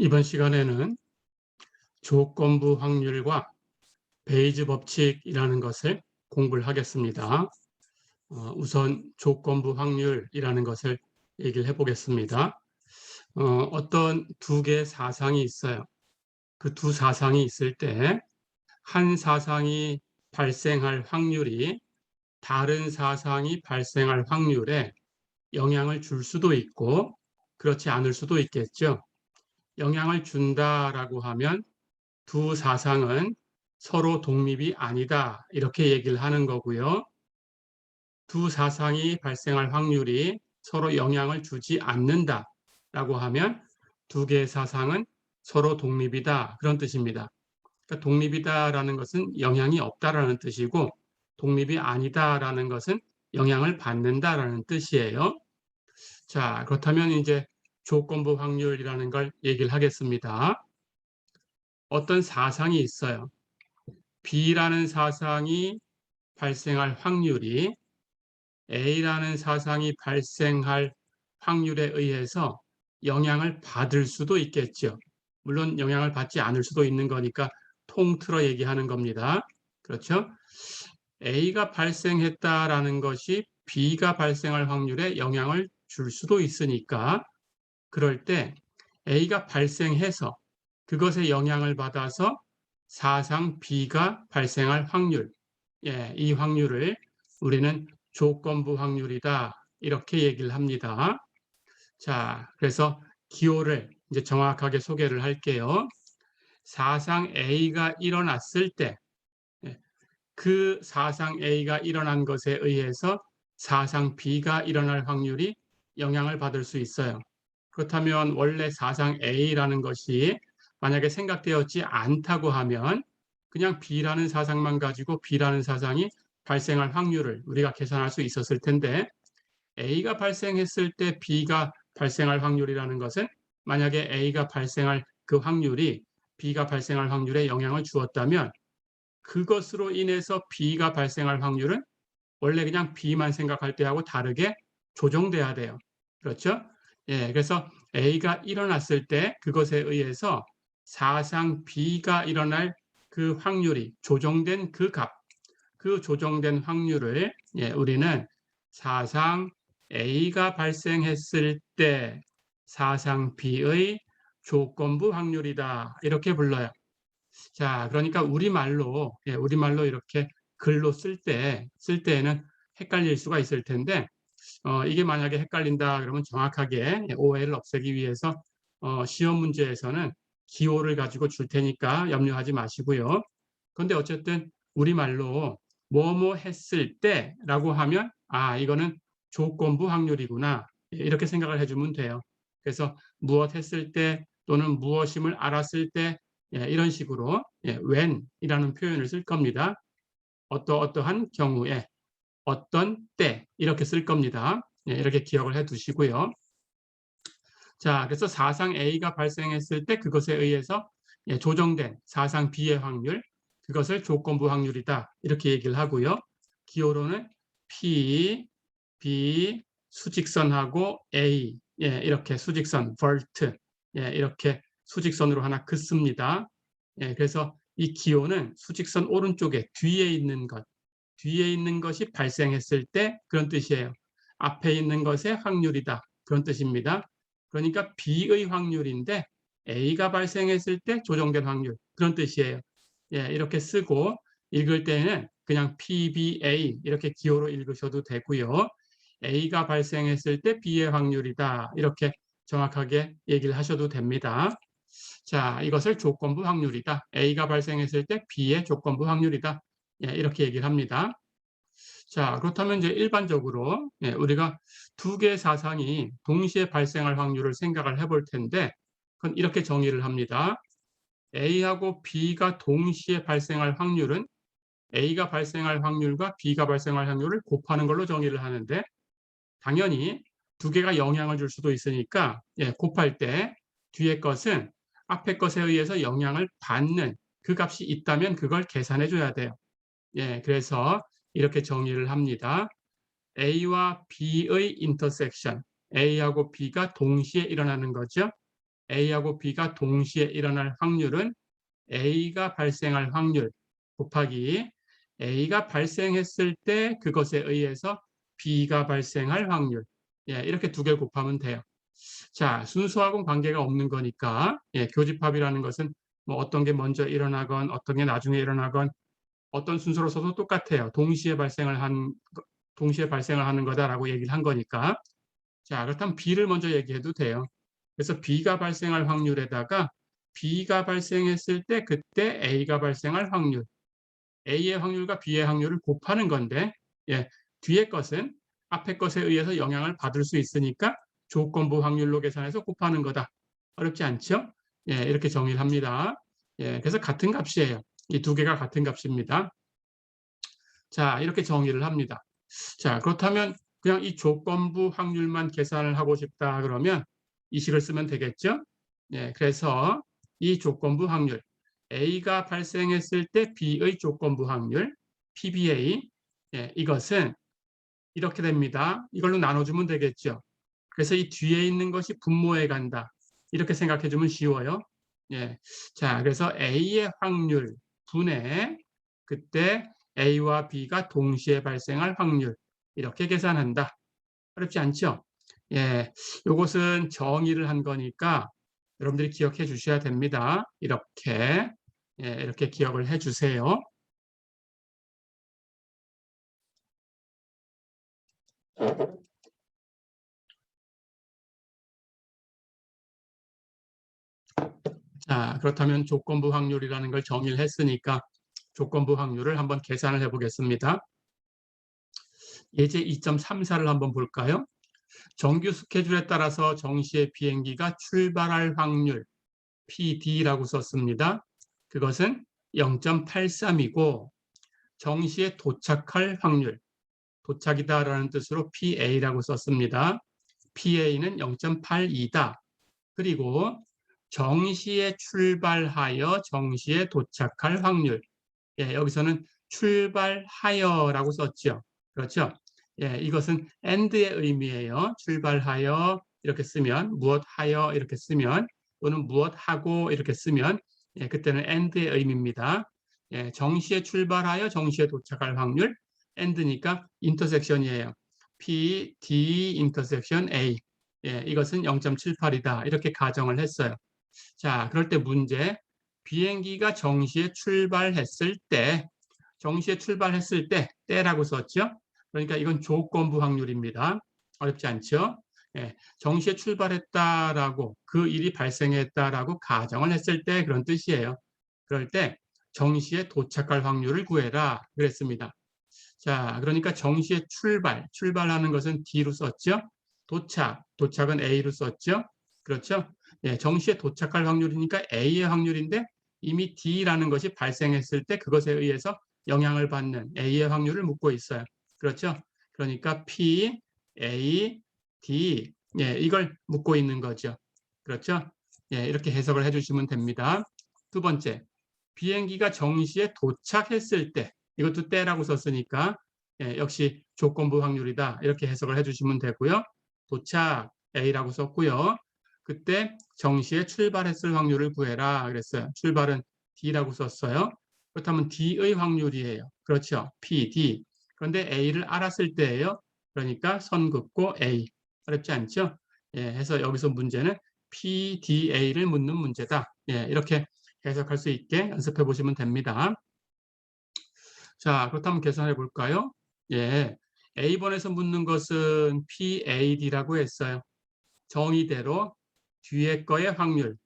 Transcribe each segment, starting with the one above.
이번 시간에는 조건부 확률과 베이즈 법칙이라는 것을 공부를 하겠습니다. 우선 조건부 확률이라는 것을 얘기를 해보겠습니다. 어떤 두 개의 사상이 있어요. 그 두 사상이 있을 때 한 사상이 발생할 확률이 다른 사상이 발생할 확률에 영향을 줄 수도 있고 그렇지 않을 수도 있겠죠. 영향을 준다라고 하면 두 사상은 서로 독립이 아니다 이렇게 얘기를 하는 거고요. 두 사상이 발생할 확률이 서로 영향을 주지 않는다라고 하면 두 개의 사상은 서로 독립이다 그런 뜻입니다. 그러니까 독립이다라는 것은 영향이 없다라는 뜻이고 독립이 아니다라는 것은 영향을 받는다라는 뜻이에요. 자, 그렇다면 이제 조건부 확률이라는 걸 얘기를 하겠습니다. 어떤 사상이 있어요. B라는 사상이 발생할 확률이 A라는 사상이 발생할 확률에 의해서 영향을 받을 수도 있겠죠. 물론 영향을 받지 않을 수도 있는 거니까 통틀어 얘기하는 겁니다. 그렇죠? A가 발생했다라는 것이 B가 발생할 확률에 영향을 줄 수도 있으니까 그럴 때 A가 발생해서 그것에 영향을 받아서 사상 B가 발생할 확률, 이 확률을 우리는 조건부 확률이다 이렇게 얘기를 합니다. 자, 그래서 기호를 이제 정확하게 소개를 할게요. 사상 A가 일어났을 때 그 사상 A가 일어난 것에 의해서 사상 B가 일어날 확률이 영향을 받을 수 있어요. 그렇다면 원래 사상 A라는 것이 만약에 생각되었지 않다고 하면 그냥 B라는 사상만 가지고 B라는 사상이 발생할 확률을 우리가 계산할 수 있었을 텐데 A가 발생했을 때 B가 발생할 확률이라는 것은 만약에 A가 발생할 그 확률이 B가 발생할 확률에 영향을 주었다면 그것으로 인해서 B가 발생할 확률은 원래 그냥 B만 생각할 때하고 다르게 조정돼야 돼요. 그렇죠? 그래서 A가 일어났을 때 그것에 의해서 사상 B가 일어날 그 확률이 조정된 그 값, 그 조정된 확률을 우리는 사상 A가 발생했을 때 사상 B의 조건부 확률이다 이렇게 불러요. 자, 그러니까 우리말로 이렇게 글로 쓸 때에는 헷갈릴 수가 있을 텐데, 이게 만약에 헷갈린다 그러면 정확하게 오해를 없애기 위해서 시험 문제에서는 기호를 가지고 줄 테니까 염려하지 마시고요. 그런데 어쨌든 우리말로 뭐뭐 했을 때라고 하면 이거는 조건부 확률이구나 이렇게 생각을 해주면 돼요. 그래서 무엇 했을 때 또는 무엇임을 알았을 때 이런 식으로 when이라는 표현을 쓸 겁니다. 어떠한 경우에 어떤 때 이렇게 쓸 겁니다. 이렇게 기억을 해 두시고요. 자, 그래서 사상 A가 발생했을 때 그것에 의해서 조정된 사상 B의 확률, 그것을 조건부 확률이다 이렇게 얘기를 하고요. 기호로는 P, B, 수직선하고 A 이렇게 수직선, vert 이렇게 수직선으로 하나 긋습니다. 그래서 이 기호는 수직선 오른쪽에 뒤에 있는 것이 발생했을 때 그런 뜻이에요. 앞에 있는 것의 확률이다. 그런 뜻입니다. 그러니까 B의 확률인데 A가 발생했을 때 조정된 확률. 그런 뜻이에요. 이렇게 쓰고 읽을 때는 그냥 PBA 이렇게 기호로 읽으셔도 되고요. A가 발생했을 때 B의 확률이다. 이렇게 정확하게 얘기를 하셔도 됩니다. 자, 이것을 조건부 확률이다. A가 발생했을 때 B의 조건부 확률이다. 이렇게 얘기를 합니다. 자, 그렇다면 이제 일반적으로 우리가 두 개의 사상이 동시에 발생할 확률을 생각을 해볼 텐데 그건 이렇게 정의를 합니다. A하고 B가 동시에 발생할 확률은 A가 발생할 확률과 B가 발생할 확률을 곱하는 걸로 정의를 하는데 당연히 두 개가 영향을 줄 수도 있으니까 곱할 때 뒤에 것은 앞에 것에 의해서 영향을 받는 그 값이 있다면 그걸 계산해 줘야 돼요. 그래서 이렇게 정의를 합니다. A와 B의 인터섹션, A하고 B가 동시에 일어나는 거죠. A하고 B가 동시에 일어날 확률은 A가 발생할 확률 곱하기 A가 발생했을 때 그것에 의해서 B가 발생할 확률. 예, 이렇게 두 개 곱하면 돼요. 자, 순수하고는 관계가 없는 거니까 교집합이라는 것은 뭐 어떤 게 먼저 일어나건 어떤 게 나중에 일어나건 어떤 순서로 써도 똑같아요. 동시에 발생을 하는 거다라고 얘기를 한 거니까. 자, 그렇다면 B를 먼저 얘기해도 돼요. 그래서 B가 발생할 확률에다가 B가 발생했을 때 그때 A가 발생할 확률, A의 확률과 B의 확률을 곱하는 건데, 예, 뒤에 것은 앞에 것에 의해서 영향을 받을 수 있으니까 조건부 확률로 계산해서 곱하는 거다. 어렵지 않죠? 예, 이렇게 정의를 합니다. 예, 그래서 같은 값이에요. 이 두 개가 같은 값입니다. 자, 이렇게 정의를 합니다. 자, 그렇다면 그냥 이 조건부 확률만 계산을 하고 싶다 그러면 이 식을 쓰면 되겠죠? 예, 그래서 이 조건부 확률, A가 발생했을 때 B의 조건부 확률, PBA, 예, 이것은 이렇게 됩니다. 이걸로 나눠주면 되겠죠? 그래서 이 뒤에 있는 것이 분모에 간다. 이렇게 생각해 주면 쉬워요. 예. 자, 그래서 A의 확률 분의 그때 A와 B가 동시에 발생할 확률. 이렇게 계산한다. 어렵지 않죠? 예. 이것은 정의를 한 거니까 여러분들이 기억해 주셔야 됩니다. 이렇게. 예, 이렇게 기억을 해 주세요. 자, 그렇다면 조건부 확률이라는 걸 정의를 했으니까 조건부 확률을 한번 계산을 해보겠습니다. 예제 2.34를 한번 볼까요? 정규 스케줄에 따라서 정시의 비행기가 출발할 확률 PD라고 썼습니다. 그것은 0.83이고 정시에 도착할 확률, 도착이다라는 뜻으로 PA라고 썼습니다. PA는 0.82다. 그리고 정시에 출발하여 정시에 도착할 확률. 예, 여기서는 출발하여라고 썼죠. 그렇죠? 예, 이것은 and의 의미예요. 출발하여 이렇게 쓰면 무엇하여 이렇게 쓰면 또는 무엇하고 이렇게 쓰면 예, 그때는 and의 의미입니다. 예, 정시에 출발하여 정시에 도착할 확률 and니까 인터섹션이에요. P, D 인터섹션 A. 예, 이것은 0.78이다. 이렇게 가정을 했어요. 자, 그럴 때 문제. 비행기가 정시에 출발했을 때, 정시에 출발했을 때, 때라고 썼죠? 그러니까 이건 조건부 확률입니다. 어렵지 않죠? 예, 정시에 출발했다라고, 그 일이 발생했다라고 가정을 했을 때 그런 뜻이에요. 그럴 때 정시에 도착할 확률을 구해라. 그랬습니다. 자, 그러니까 정시에 출발하는 것은 D로 썼죠? 도착은 A로 썼죠? 그렇죠? 예, 정시에 도착할 확률이니까 A의 확률인데 이미 D라는 것이 발생했을 때 그것에 의해서 영향을 받는 A의 확률을 묻고 있어요. 그렇죠? 그러니까 P, A, D, 예, 이걸 묻고 있는 거죠. 그렇죠? 예, 이렇게 해석을 해주시면 됩니다. 두 번째, 비행기가 정시에 도착했을 때, 이것도 때라고 썼으니까 예, 역시 조건부 확률이다. 이렇게 해석을 해주시면 되고요. 도착 A라고 썼고요. 그때 정시에 출발했을 확률을 구해라 그랬어요. 출발은 D라고 썼어요. 그렇다면 D의 확률이에요. 그렇죠. P, D. 그런데 A를 알았을 때예요. 그러니까 선 긋고 A. 어렵지 않죠? 예, 해서 여기서 문제는 PDA를 묻는 문제다. 예, 이렇게 해석할 수 있게 연습해 보시면 됩니다. 자, 그렇다면 계산해 볼까요? 예, A번에서 묻는 것은 PAD라고 했어요. 정의대로 뒤에 거의 확률,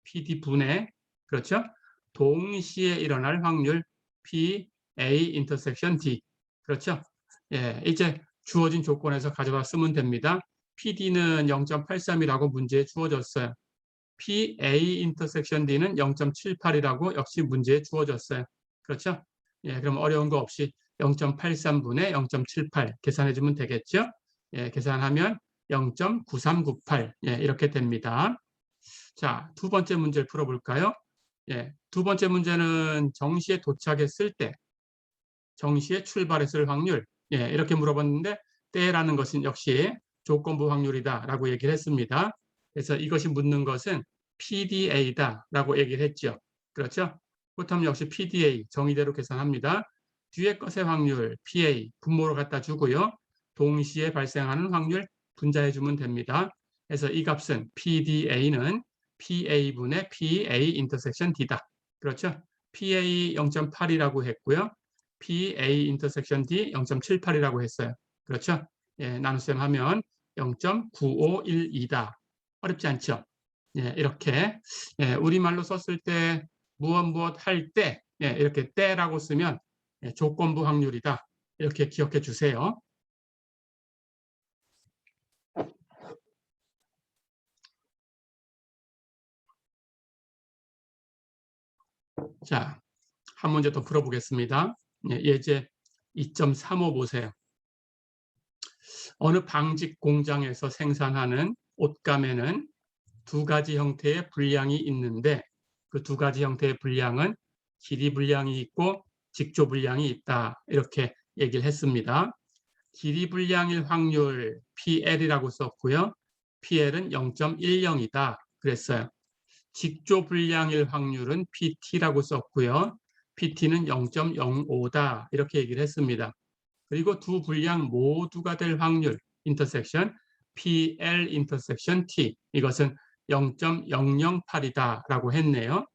PD분의, 그렇죠? 동시에 일어날 확률, PA 인터섹션 D. 그렇죠? 예, 이제 주어진 조건에서 가져다 쓰면 됩니다. PD는 0.83이라고 문제에 주어졌어요. PA 인터섹션 D는 0.78이라고 역시 문제에 주어졌어요. 그렇죠? 예, 그럼 어려운 거 없이 0.83분의 0.78 계산해 주면 되겠죠? 예, 계산하면 0.9398 예, 이렇게 됩니다. 자, 두 번째 문제를 풀어볼까요? 예, 두 번째 문제는 정시에 도착했을 때, 정시에 출발했을 확률 예, 이렇게 물어봤는데 때라는 것은 역시 조건부 확률이다라고 얘기를 했습니다. 그래서 이것이 묻는 것은 PDA다라고 얘기를 했죠. 그렇죠? 그렇다면 역시 PDA 정의대로 계산합니다. 뒤에 것의 확률 PA 분모로 갖다 주고요. 동시에 발생하는 확률 분자해 주면 됩니다. 그래서 이 값은 PDA는 PA분의 PA 인터섹션 D다. 그렇죠? PA 0.8이라고 했고요. PA 인터섹션 D 0.78이라고 했어요. 그렇죠? 예, 나눗셈 하면 0.9512다. 어렵지 않죠? 예, 이렇게 예, 우리말로 썼을 때 무엇 할 때 예, 이렇게 때라고 쓰면 예, 조건부 확률이다. 이렇게 기억해 주세요. 자, 한 문제 더 풀어보겠습니다. 예, 예제 2.35 보세요. 어느 방직 공장에서 생산하는 옷감에는 두 가지 형태의 분량이 있는데 그 두 가지 형태의 분량은 길이 분량이 있고 직조 분량이 있다. 이렇게 얘기를 했습니다. 길이 분량일 확률 PL이라고 썼고요. PL은 0.10이다. 그랬어요. 직조 분량일 확률은 PT라고 썼고요. PT는 0.05다. 이렇게 얘기를 했습니다. 그리고 두 분량 모두가 될 확률 인터섹션 PL 인터섹션 T 이것은 0.008이다 라고 했네요.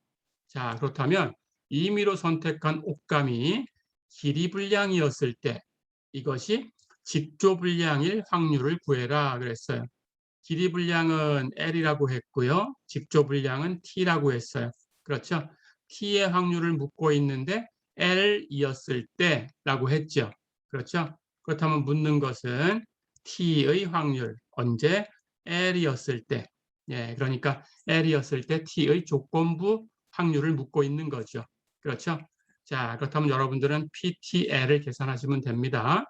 자, 그렇다면 임의로 선택한 옷감이 길이 분량이었을 때 이것이 직조 분량일 확률을 구해라 그랬어요. 길이 분량은 L이라고 했고요. 직조 분량은 T라고 했어요. 그렇죠? T의 확률을 묻고 있는데 L이었을 때라고 했죠. 그렇죠? 그렇다면 묻는 것은 T의 확률, 언제? L이었을 때. 예, 그러니까 L이었을 때 T의 조건부 확률을 묻고 있는 거죠. 그렇죠? 자, 그렇다면 여러분들은 PTL을 계산하시면 됩니다.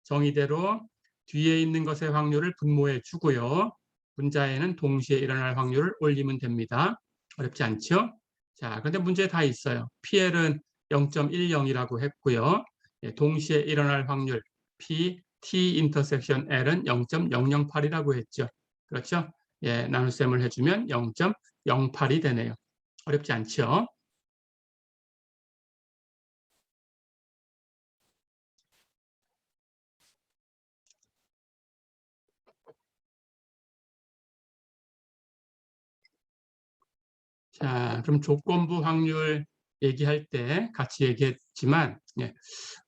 정의대로 뒤에 있는 것의 확률을 분모해 주고요. 분자에는 동시에 일어날 확률을 올리면 됩니다. 어렵지 않죠? 자, 근데 문제 다 있어요. PL은 0.10이라고 했고요. 예, 동시에 일어날 확률 P, T 인터섹션 L은 0.008이라고 했죠. 그렇죠? 예, 나눗셈을 해주면 0.08이 되네요. 어렵지 않죠? 자, 그럼 조건부 확률 얘기할 때 같이 얘기했지만 예,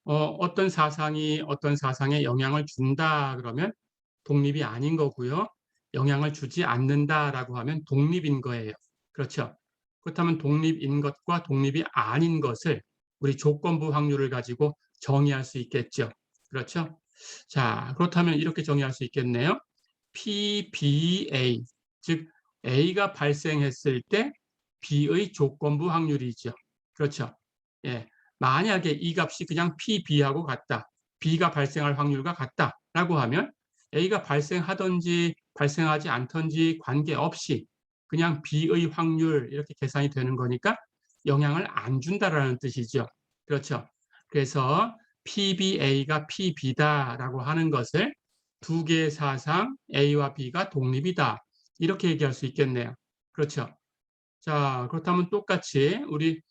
어떤 사상이 어떤 사상에 영향을 준다 그러면 독립이 아닌 거고요. 영향을 주지 않는다라고 하면 독립인 거예요. 그렇죠? 그렇다면 독립인 것과 독립이 아닌 것을 우리 조건부 확률을 가지고 정의할 수 있겠죠. 그렇죠? 자, 그렇다면 이렇게 정의할 수 있겠네요. PBA, 즉 A가 발생했을 때 B의 조건부 확률이죠. 그렇죠? 예, 만약에 이 값이 그냥 PB하고 같다. B가 발생할 확률과 같다라고 하면 A가 발생하든지 발생하지 않든지 관계없이 그냥 B의 확률 이렇게 계산이 되는 거니까 영향을 안 준다라는 뜻이죠. 그렇죠? 그래서 PBA가 PB다라고 하는 것을 두 개의 사상 A와 B가 독립이다. 이렇게 얘기할 수 있겠네요. 그렇죠? 자, 그렇다면 똑같이 우리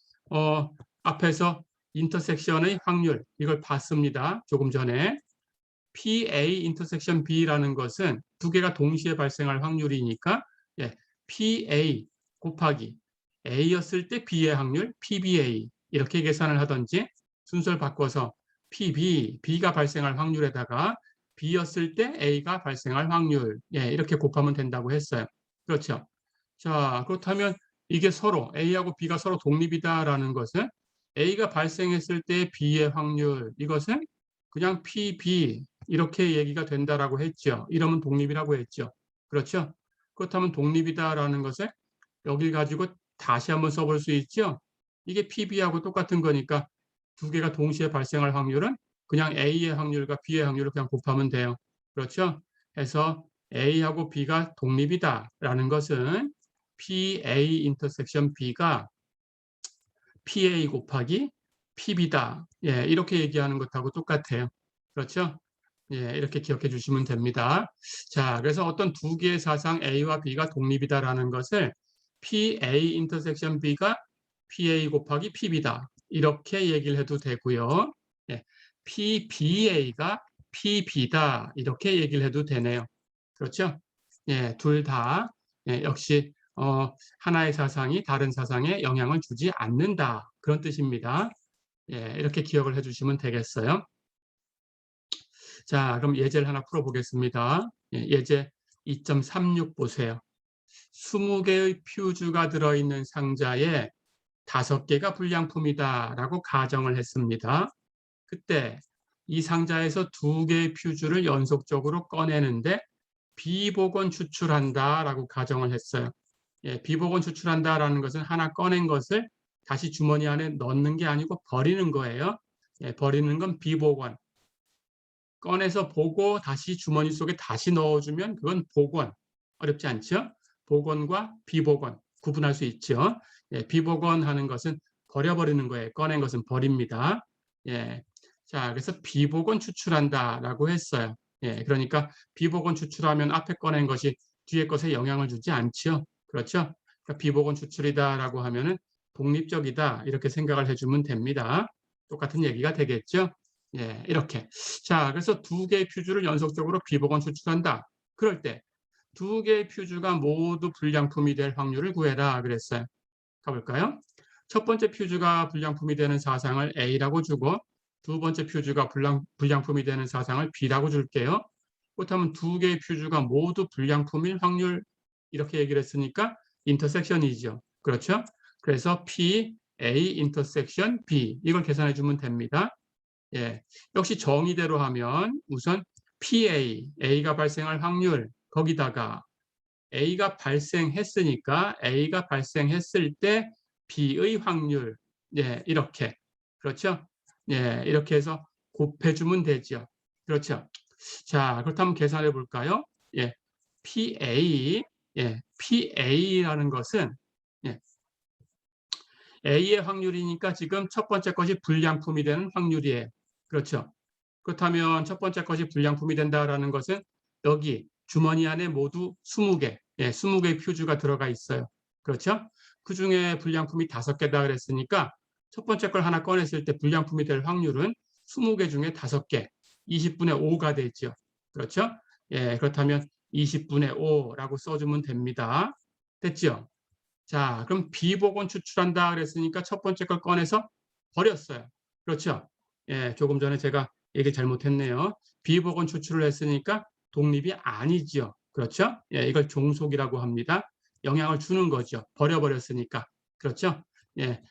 앞에서 인터섹션의 확률 이걸 봤습니다. 조금 전에. PA 인터섹션 B라는 것은 두 개가 동시에 발생할 확률이니까 예, PA 곱하기 A였을 때 B의 확률 PBA 이렇게 계산을 하든지 순서를 바꿔서 PB, B가 발생할 확률에다가 B였을 때 A가 발생할 확률 예, 이렇게 곱하면 된다고 했어요. 그렇죠? 자, 그렇다면 이게 서로 A하고 B가 서로 독립이다라는 것은 A가 발생했을 때 B의 확률 이것은 그냥 PB 이렇게 얘기가 된다라고 했죠. 이러면 독립이라고 했죠. 그렇죠? 그렇다면 독립이다라는 것을 여길 가지고 다시 한번 써볼 수 있죠. 이게 PB하고 똑같은 거니까 두 개가 동시에 발생할 확률은 그냥 A의 확률과 B의 확률을 그냥 곱하면 돼요. 그렇죠? 해서 A하고 B가 독립이다라는 것은 PA 인터섹션 B가 PA 곱하기 PB다. 예, 이렇게 얘기하는 것하고 똑같아요. 그렇죠? 예, 이렇게 기억해 주시면 됩니다. 자, 그래서 어떤 두 개의 사상 A와 B가 독립이다라는 것을 PA 인터섹션 B가 PA 곱하기 PB다. 이렇게 얘기를 해도 되고요. 예, PBA가 PB다. 이렇게 얘기를 해도 되네요. 그렇죠? 예, 둘 다 역시 하나의 사상이 다른 사상에 영향을 주지 않는다. 그런 뜻입니다. 예, 이렇게 기억을 해주시면 되겠어요. 자, 그럼 예제를 하나 풀어보겠습니다. 예, 예제 2.36 보세요. 20개의 퓨즈가 들어있는 상자에 5개가 불량품이다 라고 가정을 했습니다. 그때 이 상자에서 2개의 퓨즈를 연속적으로 꺼내는데 비복원 추출한다 라고 가정을 했어요. 예, 비복원 추출한다라는 것은 하나 꺼낸 것을 다시 주머니 안에 넣는 게 아니고 버리는 거예요. 예, 버리는 건 비복원. 꺼내서 보고 다시 주머니 속에 다시 넣어주면 그건 복원. 어렵지 않죠? 복원과 비복원 구분할 수 있죠. 예, 비복원 하는 것은 버려버리는 거예요. 꺼낸 것은 버립니다. 예, 자, 그래서 비복원 추출한다라고 했어요. 예, 그러니까 비복원 추출하면 앞에 꺼낸 것이 뒤에 것에 영향을 주지 않죠. 그렇죠? 그러니까 비복원 추출이다라고 하면은 독립적이다 이렇게 생각을 해주면 됩니다. 똑같은 얘기가 되겠죠. 예, 이렇게. 자, 그래서 2개의 퓨즈를 연속적으로 비복원 추출한다. 그럴 때 2개의 퓨즈가 모두 불량품이 될 확률을 구해라 그랬어요. 가볼까요? 첫 번째 퓨즈가 불량품이 되는 사상을 A라고 주고 두 번째 퓨즈가 불량품이 되는 사상을 B라고 줄게요. 그렇다면 2개의 퓨즈가 모두 불량품일 확률 이렇게 얘기를 했으니까 인터섹션이죠. 그렇죠? 그래서 P, A 인터섹션 B 이걸 계산해 주면 됩니다. 예, 역시 정의대로 하면 우선 PA, A가 발생할 확률 거기다가 A가 발생했으니까 A가 발생했을 때 B의 확률 예, 이렇게 그렇죠? 예, 이렇게 해서 곱해주면 되죠. 그렇죠? 자, 그렇다면 계산해 볼까요? 예, PA, 예, PA라는 것은 예, A의 확률이니까 지금 첫 번째 것이 불량품이 되는 확률이에요. 그렇죠? 그렇다면 첫 번째 것이 불량품이 된다라는 것은 여기 주머니 안에 모두 20개, 예, 20개의 퓨즈가 들어가 있어요. 그렇죠? 그 중에 불량품이 5개다 그랬으니까 첫 번째 걸 하나 꺼냈을 때 불량품이 될 확률은 20개 중에 5개, 20분의 5가 되죠. 그렇죠? 예, 그렇다면 20분의 5라고 써주면 됩니다. 됐죠? 자, 그럼 비복원 추출한다 그랬으니까 첫 번째 걸 꺼내서 버렸어요. 그렇죠? 예, 조금 전에 제가 얘기 잘못했네요. 비복원 추출을 했으니까 독립이 아니죠. 그렇죠? 예, 이걸 종속이라고 합니다. 영향을 주는 거죠. 버려버렸으니까. 그렇죠? 예,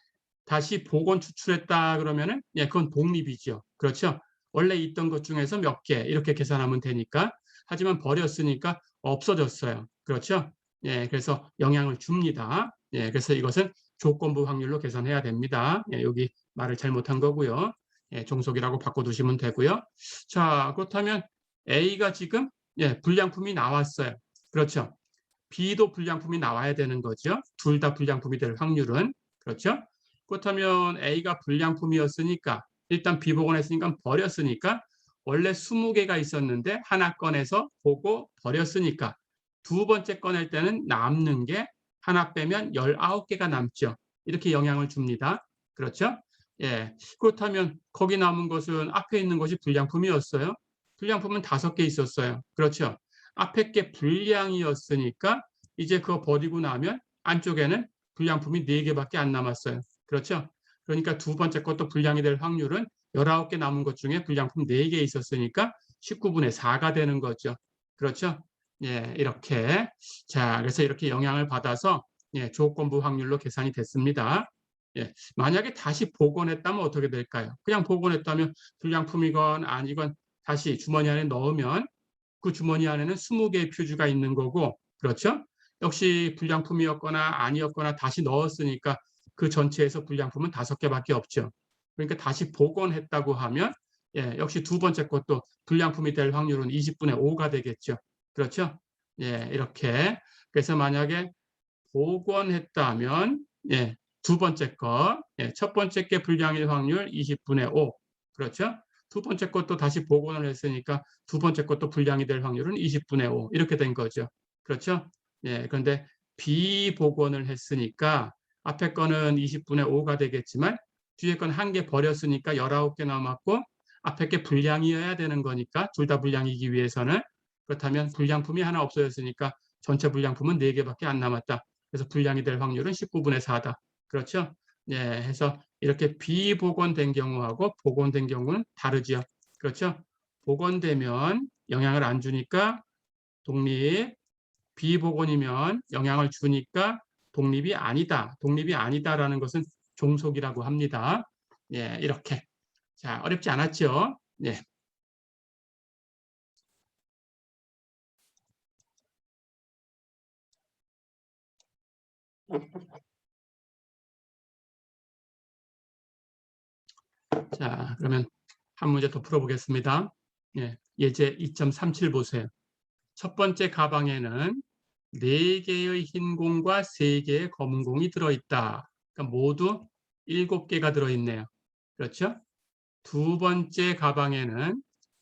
다시 복원 추출했다 그러면은 예, 그건 독립이죠. 그렇죠? 원래 있던 것 중에서 몇 개 이렇게 계산하면 되니까. 하지만 버렸으니까 없어졌어요. 그렇죠? 예, 그래서 영향을 줍니다. 예, 그래서 이것은 조건부 확률로 계산해야 됩니다. 예, 여기 말을 잘못한 거고요. 예, 종속이라고 바꿔두시면 되고요. 자, 그렇다면 A가 지금 예, 불량품이 나왔어요. 그렇죠? B도 불량품이 나와야 되는 거죠. 둘 다 불량품이 될 확률은. 그렇죠? 그렇다면 A가 불량품이었으니까 일단 비복원했으니까 버렸으니까 원래 20개가 있었는데 하나 꺼내서 보고 버렸으니까 두 번째 꺼낼 때는 남는 게 하나 빼면 19개가 남죠. 이렇게 영향을 줍니다. 그렇죠? 예. 그렇다면 거기 남은 것은 앞에 있는 것이 불량품이었어요. 불량품은 5개 있었어요. 그렇죠? 앞에 게 불량이었으니까 이제 그거 버리고 나면 안쪽에는 불량품이 4개밖에 안 남았어요. 그렇죠? 그러니까 두 번째 것도 불량이 될 확률은 19개 남은 것 중에 불량품 4개 있었으니까 19분의 4가 되는 거죠. 그렇죠? 예, 이렇게. 자, 그래서 이렇게 영향을 받아서 예, 조건부 확률로 계산이 됐습니다. 예, 만약에 다시 복원했다면 어떻게 될까요? 그냥 복원했다면 불량품이건 아니건 다시 주머니 안에 넣으면 그 주머니 안에는 20개의 퓨즈가 있는 거고, 그렇죠? 역시 불량품이었거나 아니었거나 다시 넣었으니까 그 전체에서 불량품은 5개밖에 없죠. 그러니까 다시 복원했다고 하면 예, 역시 두 번째 것도 불량품이 될 확률은 20분의 5가 되겠죠. 그렇죠? 예, 이렇게. 그래서 만약에 복원했다면 예, 두 번째 거, 예, 첫 번째 게 불량일 확률 20분의 5. 그렇죠? 두 번째 것도 다시 복원을 했으니까 두 번째 것도 불량이 될 확률은 20분의 5. 이렇게 된 거죠. 그렇죠? 예, 그런데 비복원을 했으니까 앞에 거는 20분의 5가 되겠지만 뒤에 건 한 개 버렸으니까 19개 남았고 앞에 게 불량이어야 되는 거니까 둘 다 불량이기 위해서는 그렇다면 불량품이 하나 없어졌으니까 전체 불량품은 4개밖에 안 남았다. 그래서 불량이 될 확률은 19분의 4다. 그렇죠? 예, 해서 이렇게 비복원된 경우하고 복원된 경우는 다르지요. 그렇죠? 복원되면 영향을 안 주니까 독립, 비복원이면 영향을 주니까 독립이 아니다. 독립이 아니다라는 것은 종속이라고 합니다. 예, 이렇게. 자, 어렵지 않았죠? 예. 자, 그러면 한 문제 더 풀어보겠습니다. 예, 예제 2.37 보세요. 첫 번째 가방에는 4개의 흰 공과 3개의 검은 공이 들어있다. 그러니까 모두 7개가 들어있네요. 그렇죠? 두 번째 가방에는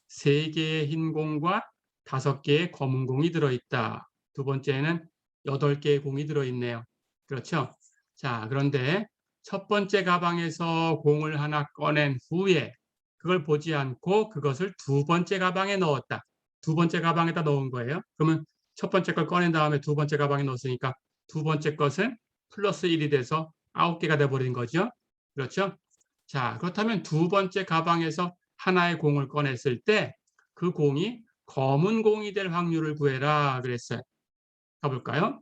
3개의 흰 공과 5개의 검은 공이 들어있다. 두 번째는 8개의 공이 들어있네요. 그렇죠? 자, 그런데 첫 번째 가방에서 공을 하나 꺼낸 후에 그걸 보지 않고 그것을 두 번째 가방에 넣었다. 두 번째 가방에다 넣은 거예요. 그러면 첫 번째 걸 꺼낸 다음에 두 번째 가방에 넣었으니까 두 번째 것은 플러스 1이 돼서 9개가 돼버린 거죠. 그렇죠? 자, 그렇다면 두 번째 가방에서 하나의 공을 꺼냈을 때 그 공이 검은 공이 될 확률을 구해라 그랬어요. 가볼까요?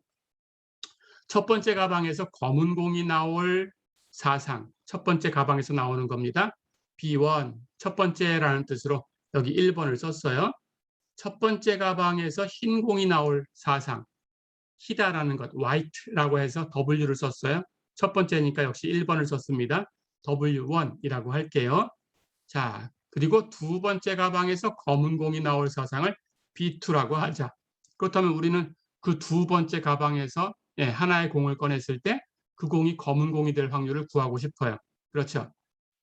첫 번째 가방에서 검은 공이 나올 사상, 첫 번째 가방에서 나오는 겁니다. B1, 첫 번째라는 뜻으로 여기 1번을 썼어요. 첫 번째 가방에서 흰 공이 나올 사상, 희다라는 것, white라고 해서 W를 썼어요. 첫 번째니까 역시 1번을 썼습니다. W1이라고 할게요. 자, 그리고 두 번째 가방에서 검은 공이 나올 사상을 B2라고 하자. 그렇다면 우리는 그 두 번째 가방에서 하나의 공을 꺼냈을 때 그 공이 검은 공이 될 확률을 구하고 싶어요. 그렇죠?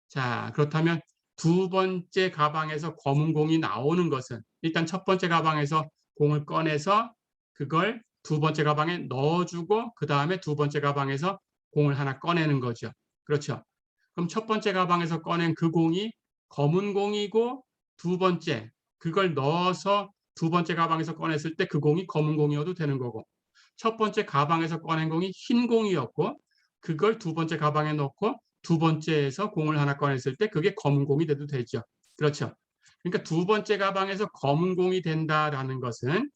자, 그렇다면 두 번째 가방에서 검은 공이 나오는 것은 일단 첫 번째 가방에서 공을 꺼내서 그걸 두 번째 가방에 넣어주고 그 다음에 두 번째 가방에서 공을 하나 꺼내는 거죠. 그렇죠? 그럼 첫 번째 가방에서 꺼낸 그 공이 검은 공이고 두 번째 그걸 넣어서 두 번째 가방에서 꺼냈을 때 그 공이 검은 공이어도 되는 거고 첫 번째 가방에서 꺼낸 공이 흰 공이었고 그걸 두 번째 가방에 넣고 두 번째에서 공을 하나 꺼냈을 때 그게 검은 공이 돼도 되죠. 그렇죠. 그러니까 두 번째 가방에서 검은 공이 된다라는 것은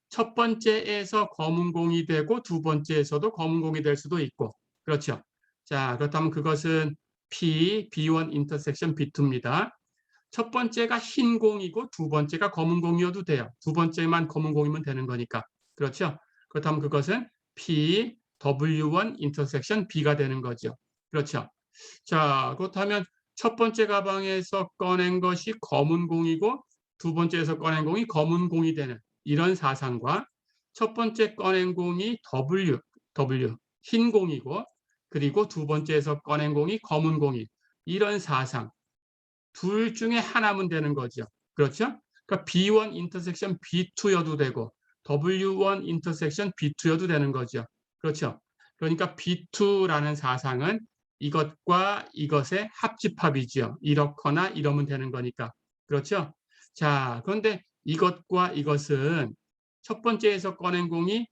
첫 번째에서 검은 공이 되고 두 번째에서도 검은 공이 될 수도 있고 그렇죠. 자, 그렇다면 그것은 B1 인터섹션 B2입니다. 첫 번째가 흰 공이고 두 번째가 검은 공이어도 돼요. 두 번째만 검은 공이면 되는 거니까. 그렇죠? 그렇다면 그것은 P, W1 인터섹션 B가 되는 거죠. 그렇죠? 자, 그렇다면 첫 번째 가방에서 꺼낸 것이 검은 공이고 두 번째에서 꺼낸 공이 검은 공이 되는 이런 사상과 첫 번째 꺼낸 공이 W, 흰 공이고 그리고 두 번째에서 꺼낸 공이 검은 공이 이런 사상 둘 중에 하나면 되는 거죠. 그렇죠? 그러니까 B1 인터섹션 B2여도 되고 W1 인터섹션 B2여도 되는 거죠. 그렇죠? 그러니까 B2라는 사상은 이것과 이것의 합집합이죠. 이렇거나 이러면 되는 거니까. 그렇죠? 자, 그런데 이것과 이것은 첫 번째에서 꺼낸 공이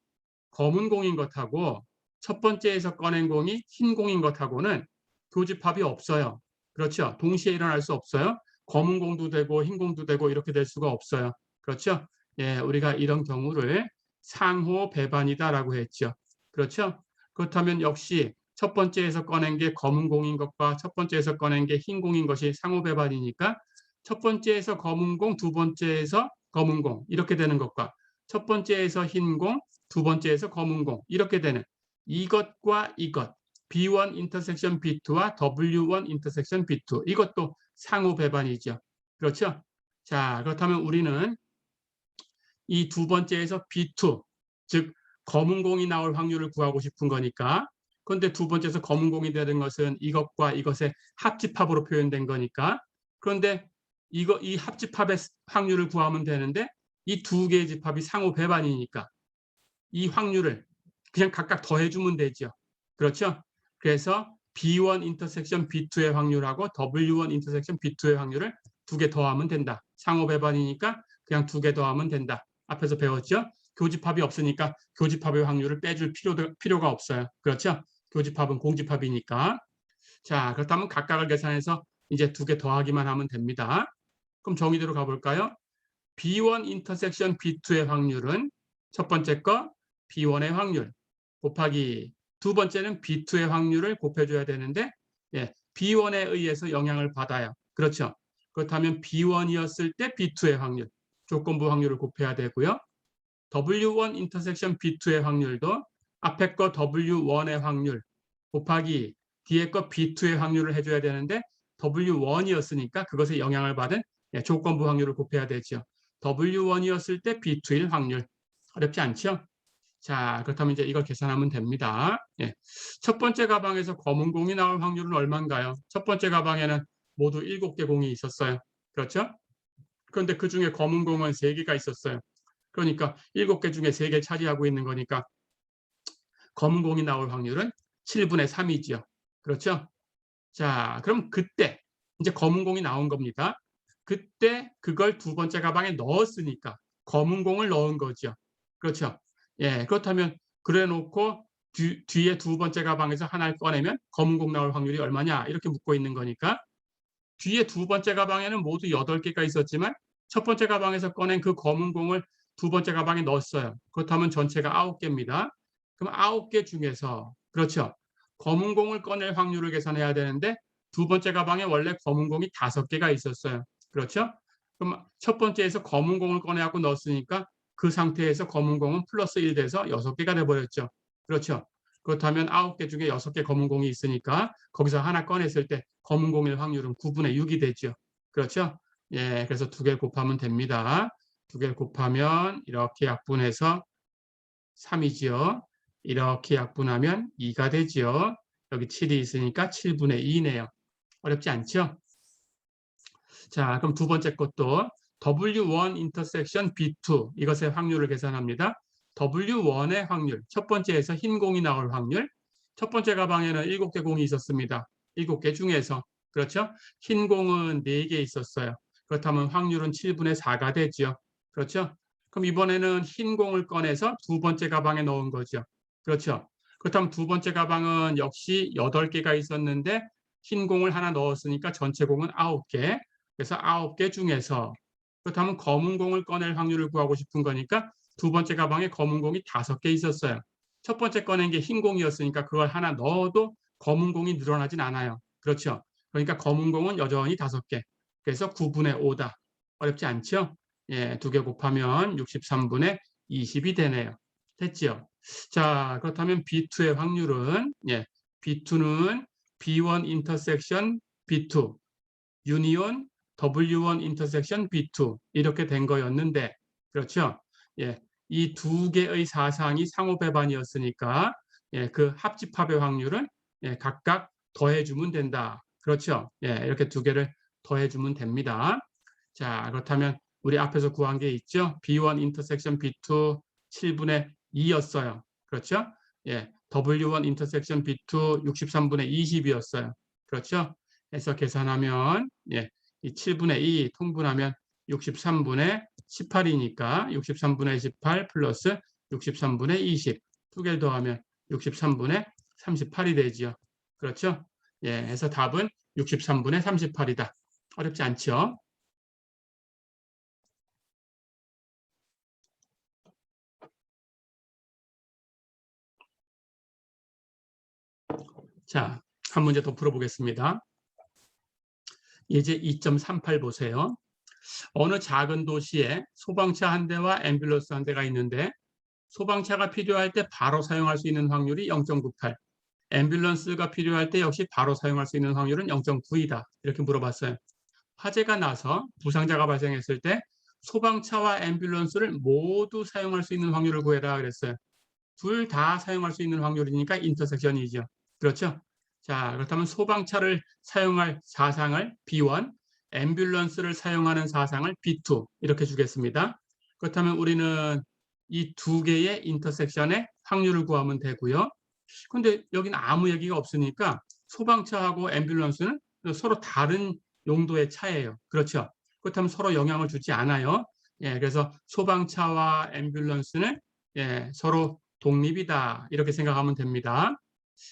검은 공인 것하고 첫 번째에서 꺼낸 공이 흰 공인 것하고는 교집합이 없어요. 그렇죠? 동시에 일어날 수 없어요. 검은 공도 되고 흰 공도 되고 이렇게 될 수가 없어요. 그렇죠? 예, 우리가 이런 경우를 상호 배반이다라고 했죠. 그렇죠? 그렇다면 역시 첫 번째에서 꺼낸 게 검은 공인 것과 첫 번째에서 꺼낸 게 흰 공인 것이 상호 배반이니까 첫 번째에서 검은 공, 두 번째에서 검은 공 이렇게 되는 것과 첫 번째에서 흰 공, 두 번째에서 검은 공 이렇게 되는 이것과 이것 B1 인터섹션 B2와 W1 인터섹션 B2 이것도 상호 배반이죠. 그렇죠? 자, 그렇다면 우리는 이 두 번째에서 B2 즉 검은 공이 나올 확률을 구하고 싶은 거니까 그런데 두 번째에서 검은 공이 되는 것은 이것과 이것의 합집합으로 표현된 거니까 그런데 이 합집합의 확률을 구하면 되는데 이 두 개의 집합이 상호 배반이니까 이 확률을 그냥 각각 더해주면 되죠. 그렇죠? 그래서 B1 인터섹션 B2의 확률하고 W1 인터섹션 B2의 확률을 2개 더하면 된다. 상호 배반이니까 그냥 2개 더하면 된다. 앞에서 배웠죠? 교집합이 없으니까 교집합의 확률을 빼줄 필요가 없어요. 그렇죠? 교집합은 공집합이니까. 자, 그렇다면 각각을 계산해서 이제 2개 더하기만 하면 됩니다. 그럼 정의대로 가볼까요? B1 인터섹션 B2의 확률은 첫 번째 거 B1의 확률 곱하기 두 번째는 B2의 확률을 곱해줘야 되는데 B1에 의해서 영향을 받아요. 그렇죠? 그렇다면 B1이었을 때 B2의 확률, 조건부 확률을 곱해야 되고요. W1 인터섹션 B2의 확률도 앞에 거 W1의 확률 곱하기 뒤에 거 B2의 확률을 해줘야 되는데 W1이었으니까 그것에 영향을 받은 조건부 확률을 곱해야 되죠. W1이었을 때 B2일 확률. 어렵지 않죠? 자, 그렇다면 이제 이걸 계산하면 됩니다. 첫 번째 가방에서 검은 공이 나올 확률은 얼마인가요? 첫 번째 가방에는 모두 7개 공이 있었어요. 그렇죠? 그런데 그 중에 검은 공은 3개가 있었어요. 그러니까 7개 중에 3개 차지하고 있는 거니까 검은 공이 나올 확률은 7분의 3이지요. 그렇죠? 자, 그럼 그때 이제 검은 공이 나온 겁니다. 그때 그걸 두 번째 가방에 넣었으니까 검은 공을 넣은 거죠. 그렇죠? 그렇다면 그래 놓고 뒤에 두 번째 가방에서 하나를 꺼내면 검은 공 나올 확률이 얼마냐 이렇게 묻고 있는 거니까 뒤에 두 번째 가방에는 모두 8개가 있었지만 첫 번째 가방에서 꺼낸 그 검은 공을 두 번째 가방에 넣었어요. 그렇다면 전체가 9개입니다. 그럼 9개 중에서 그렇죠. 검은 공을 꺼낼 확률을 계산해야 되는데 두 번째 가방에 원래 검은 공이 5개가 있었어요. 그렇죠? 그럼 첫 번째에서 검은 공을 꺼내갖고 넣었으니까 그 상태에서 검은 공은 플러스 1 돼서 6개가 돼버렸죠. 그렇죠? 그렇다면 9개 중에 6개 검은 공이 있으니까 거기서 하나 꺼냈을 때 검은 공일 확률은 9분의 6이 되죠. 그렇죠? 그래서 2개 곱하면 됩니다. 2개 곱하면 이렇게 약분해서 3이지요. 이렇게 약분하면 2가 되지요. 여기 7이 있으니까 7분의 2네요. 어렵지 않죠? 자, 그럼 두 번째 것도 W1 인터섹션 B2 이것의 확률을 계산합니다. W1의 확률, 첫 번째에서 흰 공이 나올 확률, 첫 번째 가방에는 7개 공이 있었습니다. 7개 중에서, 그렇죠? 흰 공은 4개 있었어요. 그렇다면 확률은 7분의 4가 되죠. 그렇죠? 그럼 이번에는 흰 공을 꺼내서 두 번째 가방에 넣은 거죠. 그렇죠? 그렇다면 두 번째 가방은 역시 8개가 있었는데 흰 공을 하나 넣었으니까 전체 공은 9개. 그래서 9개 중에서 그렇다면 검은 공을 꺼낼 확률을 구하고 싶은 거니까 두 번째 가방에 검은 공이 5개 있었어요. 첫 번째 꺼낸 게 흰 공이었으니까 그걸 하나 넣어도 검은 공이 늘어나진 않아요. 그렇죠? 그러니까 검은 공은 여전히 5개. 그래서 9분의 5다. 어렵지 않죠? 2개 곱하면 63분의 20이 되네요. 됐죠? 자, 그렇다면 B2의 확률은 B2는 B1 인터섹션 B2 유니온 W1 인터섹션 B2 이렇게 된 거였는데 그렇죠? 이 두 개의 사상이 상호 배반이었으니까 그 합집합의 확률은 각각 더해주면 된다. 그렇죠? 이렇게 2개를 더해주면 됩니다. 자, 그렇다면 우리 앞에서 구한 게 있죠? B1 인터섹션 B2 7분의 2였어요. 그렇죠? W1 인터섹션 B2 63분의 20이었어요. 그렇죠? 해서 계산하면 이 7분의 2 통분하면 63분의 18이니까 63분의 18 플러스 63분의 20 2개를 더하면 63분의 38이 되지요. 그렇죠? 해서 답은 63분의 38이다. 어렵지 않죠? 자, 한 문제 더 풀어보겠습니다. 예제 2.38 보세요. 어느 작은 도시에 소방차 한 대와 앰뷸런스 한 대가 있는데 소방차가 필요할 때 바로 사용할 수 있는 확률이 0.98, 앰뷸런스가 필요할 때 역시 바로 사용할 수 있는 확률은 0.9이다. 이렇게 물어봤어요. 화재가 나서 부상자가 발생했을 때 소방차와 앰뷸런스를 모두 사용할 수 있는 확률을 구해라 그랬어요. 둘 다 사용할 수 있는 확률이니까 인터섹션이죠. 그렇죠? 자, 그렇다면 소방차를 사용할 사상을 B1, 앰뷸런스를 사용하는 사상을 B2 이렇게 주겠습니다. 그렇다면 우리는 이 2개의 인터섹션의 확률을 구하면 되고요. 근데 여기는 아무 얘기가 없으니까 소방차하고 앰뷸런스는 서로 다른 용도의 차예요. 그렇죠? 그렇다면 서로 영향을 주지 않아요. 예, 그래서 소방차와 앰뷸런스는 예, 서로 독립이다. 이렇게 생각하면 됩니다.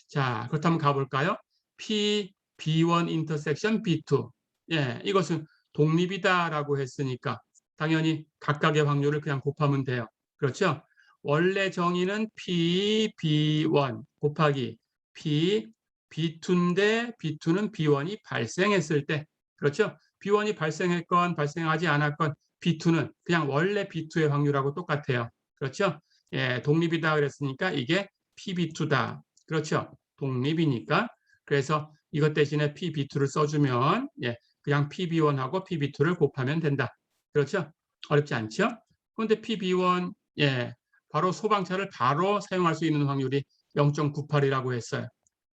자, 그렇다면 가볼까요? P, B1 인터섹션 B2. 예, 이것은 독립이다라고 했으니까 당연히 각각의 확률을 그냥 곱하면 돼요. 그렇죠? 원래 정의는 P, B1 곱하기 P, B2인데 B2는 B1이 발생했을 때, 그렇죠? B1이 발생했건 발생하지 않았건 B2는 그냥 원래 B2의 확률하고 똑같아요. 그렇죠? 예, 독립이다 그랬으니까 이게 PB2다. 그렇죠? 독립이니까. 그래서 이것 대신에 PB2를 써주면 예, 그냥 PB1하고 PB2를 곱하면 된다. 그렇죠? 어렵지 않죠? 그런데 PB1 예, 바로 소방차를 바로 사용할 수 있는 확률이 0.98이라고 했어요.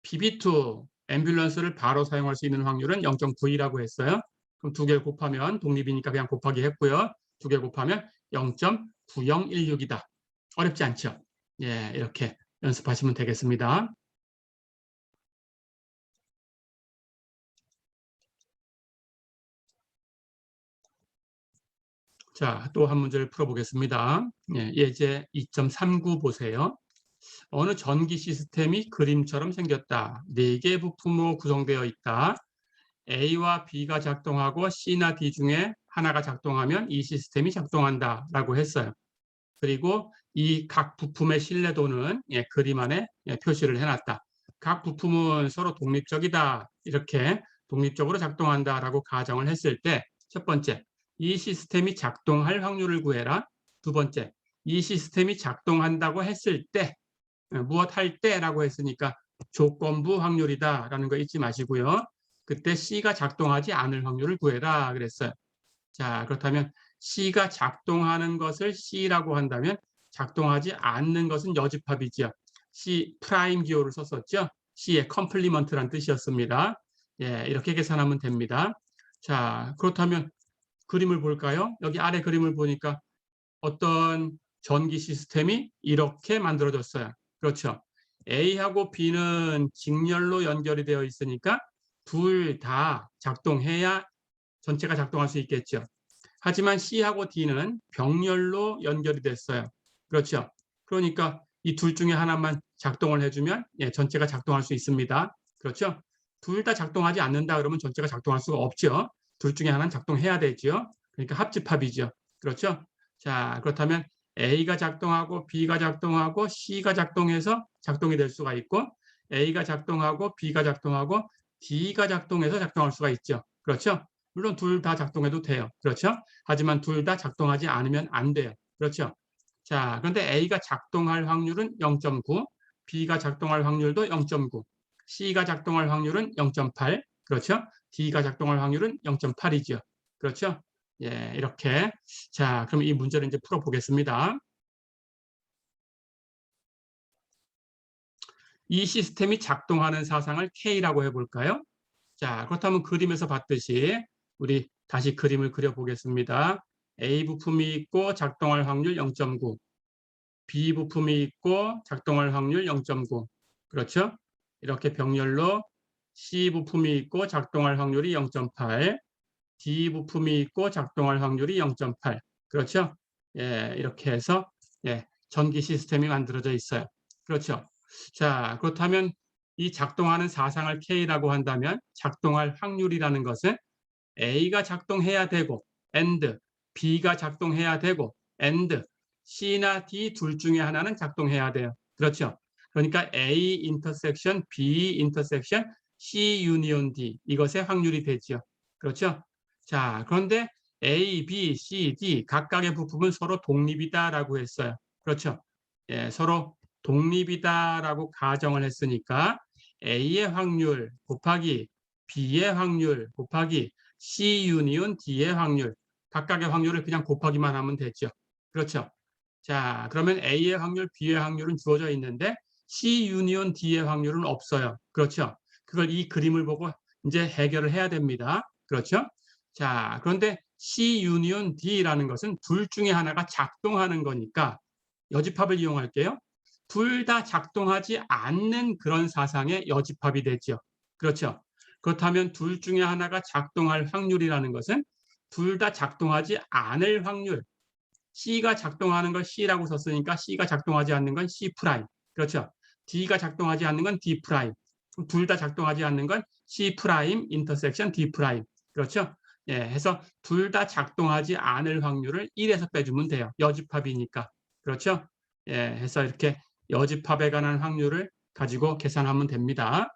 PB2 앰뷸런스를 바로 사용할 수 있는 확률은 0.92라고 했어요. 그럼 두 개 곱하면 독립이니까 그냥 곱하기 했고요. 두 개 곱하면 0.9016이다. 어렵지 않죠? 예, 이렇게 연습하시면 되겠습니다. 자, 또 한 문제를 풀어보겠습니다. 예, 예제 2.39 보세요. 어느 전기 시스템이 그림처럼 생겼다. 4개 부품으로 구성되어 있다. A와 B가 작동하고 C나 D 중에 하나가 작동하면 이 시스템이 작동한다 라고 했어요. 그리고 이 각 부품의 신뢰도는 예, 그림 안에 예, 표시를 해놨다. 각 부품은 서로 독립적이다. 이렇게 독립적으로 작동한다라고 가정을 했을 때 첫 번째, 이 시스템이 작동할 확률을 구해라. 두 번째, 이 시스템이 작동한다고 했을 때 무엇 할 때라고 했으니까 조건부 확률이다라는 거 잊지 마시고요. 그때 C가 작동하지 않을 확률을 구해라 그랬어요. 자, 그렇다면 C가 작동하는 것을 C라고 한다면 작동하지 않는 것은 여집합이죠. C 프라임 기호를 썼었죠. C의 컴플리먼트란 뜻이었습니다. 예, 이렇게 계산하면 됩니다. 자, 그렇다면 그림을 볼까요? 여기 아래 그림을 보니까 어떤 전기 시스템이 이렇게 만들어졌어요. 그렇죠. A하고 B는 직렬로 연결이 되어 있으니까 둘 다 작동해야 전체가 작동할 수 있겠죠. 하지만 C하고 D는 병렬로 연결이 됐어요. 그렇죠. 그러니까 이 둘 중에 하나만 작동을 해주면 예, 전체가 작동할 수 있습니다. 그렇죠. 둘 다 작동하지 않는다 그러면 전체가 작동할 수가 없죠. 둘 중에 하나는 작동해야 되죠. 그러니까 합집합이죠. 그렇죠. 자, 그렇다면 A가 작동하고 B가 작동하고 C가 작동해서 작동이 될 수가 있고 A가 작동하고 B가 작동하고 D가 작동해서 작동할 수가 있죠. 그렇죠. 물론 둘 다 작동해도 돼요. 그렇죠? 하지만 둘 다 작동하지 않으면 안 돼요. 그렇죠? 자, 그런데 A가 작동할 확률은 0.9, B가 작동할 확률도 0.9, C가 작동할 확률은 0.8, 그렇죠? D가 작동할 확률은 0.8이죠. 그렇죠? 예, 이렇게. 자, 그럼 이 문제를 이제 풀어보겠습니다. 이 시스템이 작동하는 사상을 K라고 해볼까요? 자, 그렇다면 그림에서 봤듯이 우리 다시 그림을 그려보겠습니다. A 부품이 있고 작동할 확률 0.9, B 부품이 있고 작동할 확률 0.9. 그렇죠? 이렇게 병렬로 C 부품이 있고 작동할 확률이 0.8, D 부품이 있고 작동할 확률이 0.8. 그렇죠? 예, 이렇게 해서 예, 전기 시스템이 만들어져 있어요. 그렇죠? 자, 그렇다면 이 작동하는 사상을 K라고 한다면 작동할 확률이라는 것은 A가 작동해야 되고 and B가 작동해야 되고 and C나 D 둘 중에 하나는 작동해야 돼요. 그렇죠? 그러니까 A 인터섹션 B 인터섹션 C 유니온 D 이것의 확률이 되죠. 그렇죠? 자, 그런데 A, B, C, D 각각의 부품은 서로 독립이다라고 했어요. 그렇죠? 예, 서로 독립이다라고 가정을 했으니까 A의 확률 곱하기 B의 확률 곱하기 C 유니온 D의 확률 각각의 확률을 그냥 곱하기만 하면 되죠. 그렇죠? 자, 그러면 A의 확률, B의 확률은 주어져 있는데 C 유니온 D의 확률은 없어요. 그렇죠? 그걸 이 그림을 보고 이제 해결을 해야 됩니다. 그렇죠? 자, 그런데 C 유니온 D라는 것은 둘 중에 하나가 작동하는 거니까 여집합을 이용할게요. 둘 다 작동하지 않는 그런 사상의 여집합이 되죠. 그렇죠. 그렇다면 둘 중에 하나가 작동할 확률이라는 것은 둘 다 작동하지 않을 확률. C가 작동하는 걸 C라고 썼으니까 C가 작동하지 않는 건 C 프라임. 그렇죠. D가 작동하지 않는 건 D 프라임. 둘 다 작동하지 않는 건 C 프라임 인터섹션 D 프라임. 그렇죠. 예, 해서 둘 다 작동하지 않을 확률을 1에서 빼주면 돼요. 여집합이니까. 그렇죠. 예, 해서 이렇게 여집합에 관한 확률을 가지고 계산하면 됩니다.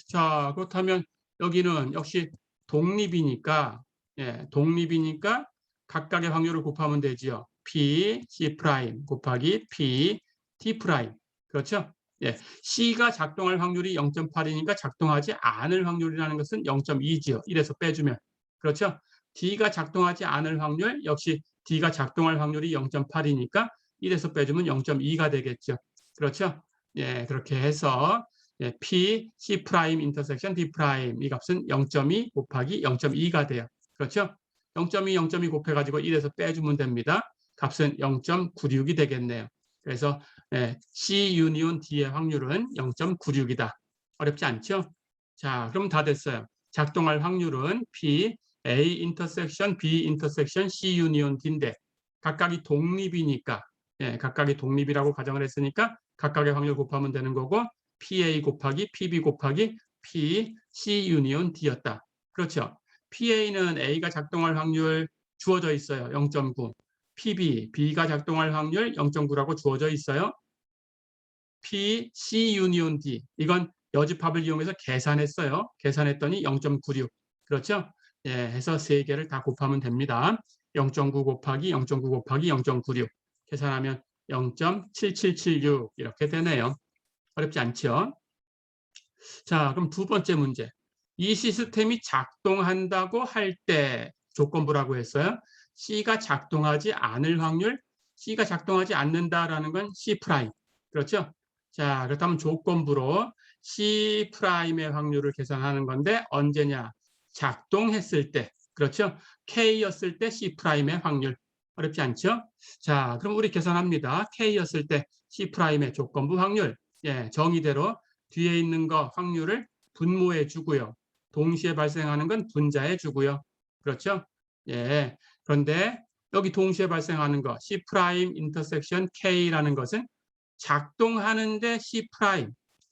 자, 그렇다면 여기는 역시 독립이니까, 예, 독립이니까 각각의 확률을 곱하면 되지요. P, C 프라임 곱하기 P, T 프라임. 그렇죠? 예, C가 작동할 확률이 0.8이니까 작동하지 않을 확률이라는 것은 0.2지요. 1에서 빼주면. 그렇죠? D가 작동하지 않을 확률, 역시 D가 작동할 확률이 0.8이니까 1에서 빼주면 0.2가 되겠죠. 그렇죠? 예, 그렇게 해서 예, P, C 프라임 인터섹션 D 프라임 이 값은 0.2 곱하기 0.2가 돼요. 그렇죠? 0.2, 0.2 곱해가지고 1에서 빼주면 됩니다. 값은 0.96이 되겠네요. 그래서 예, C 유니온 D의 확률은 0.96이다. 어렵지 않죠? 자, 그럼 다 됐어요. 작동할 확률은 P, A 인터섹션 B 인터섹션 C 유니온 D인데 각각이 독립이니까 예, 각각이 독립이라고 가정을 했으니까 각각의 확률 곱하면 되는 거고 PA 곱하기 PB 곱하기 P, C 유니온 D였다. 그렇죠. PA는 A가 작동할 확률 주어져 있어요. 0.9. PB, B가 작동할 확률 0.9라고 주어져 있어요. P, C 유니온 D. 이건 여집합을 이용해서 계산했어요. 계산했더니 0.96. 그렇죠? 예, 해서 세 개를 다 곱하면 됩니다. 0.9 곱하기 0.9 곱하기 0.96. 계산하면 0.7776 이렇게 되네요. 어렵지 않죠? 자, 그럼 두 번째 문제. 이 시스템이 작동한다고 할 때 조건부라고 했어요. C가 작동하지 않을 확률, C가 작동하지 않는다라는 건 C 프라임. 그렇죠? 자, 그렇다면 조건부로 C 프라임의 확률을 계산하는 건데 언제냐? 작동했을 때. 그렇죠? K였을 때 C 프라임의 확률. 어렵지 않죠? 자, 그럼 우리 계산합니다. K였을 때 C 프라임의 조건부 확률. 예, 정의대로 뒤에 있는 거 확률을 분모해 주고요. 동시에 발생하는 건 분자해 주고요. 그렇죠? 예. 그런데 여기 동시에 발생하는 거 C 프라임 인터섹션 K라는 것은 작동하는데 C 프라임,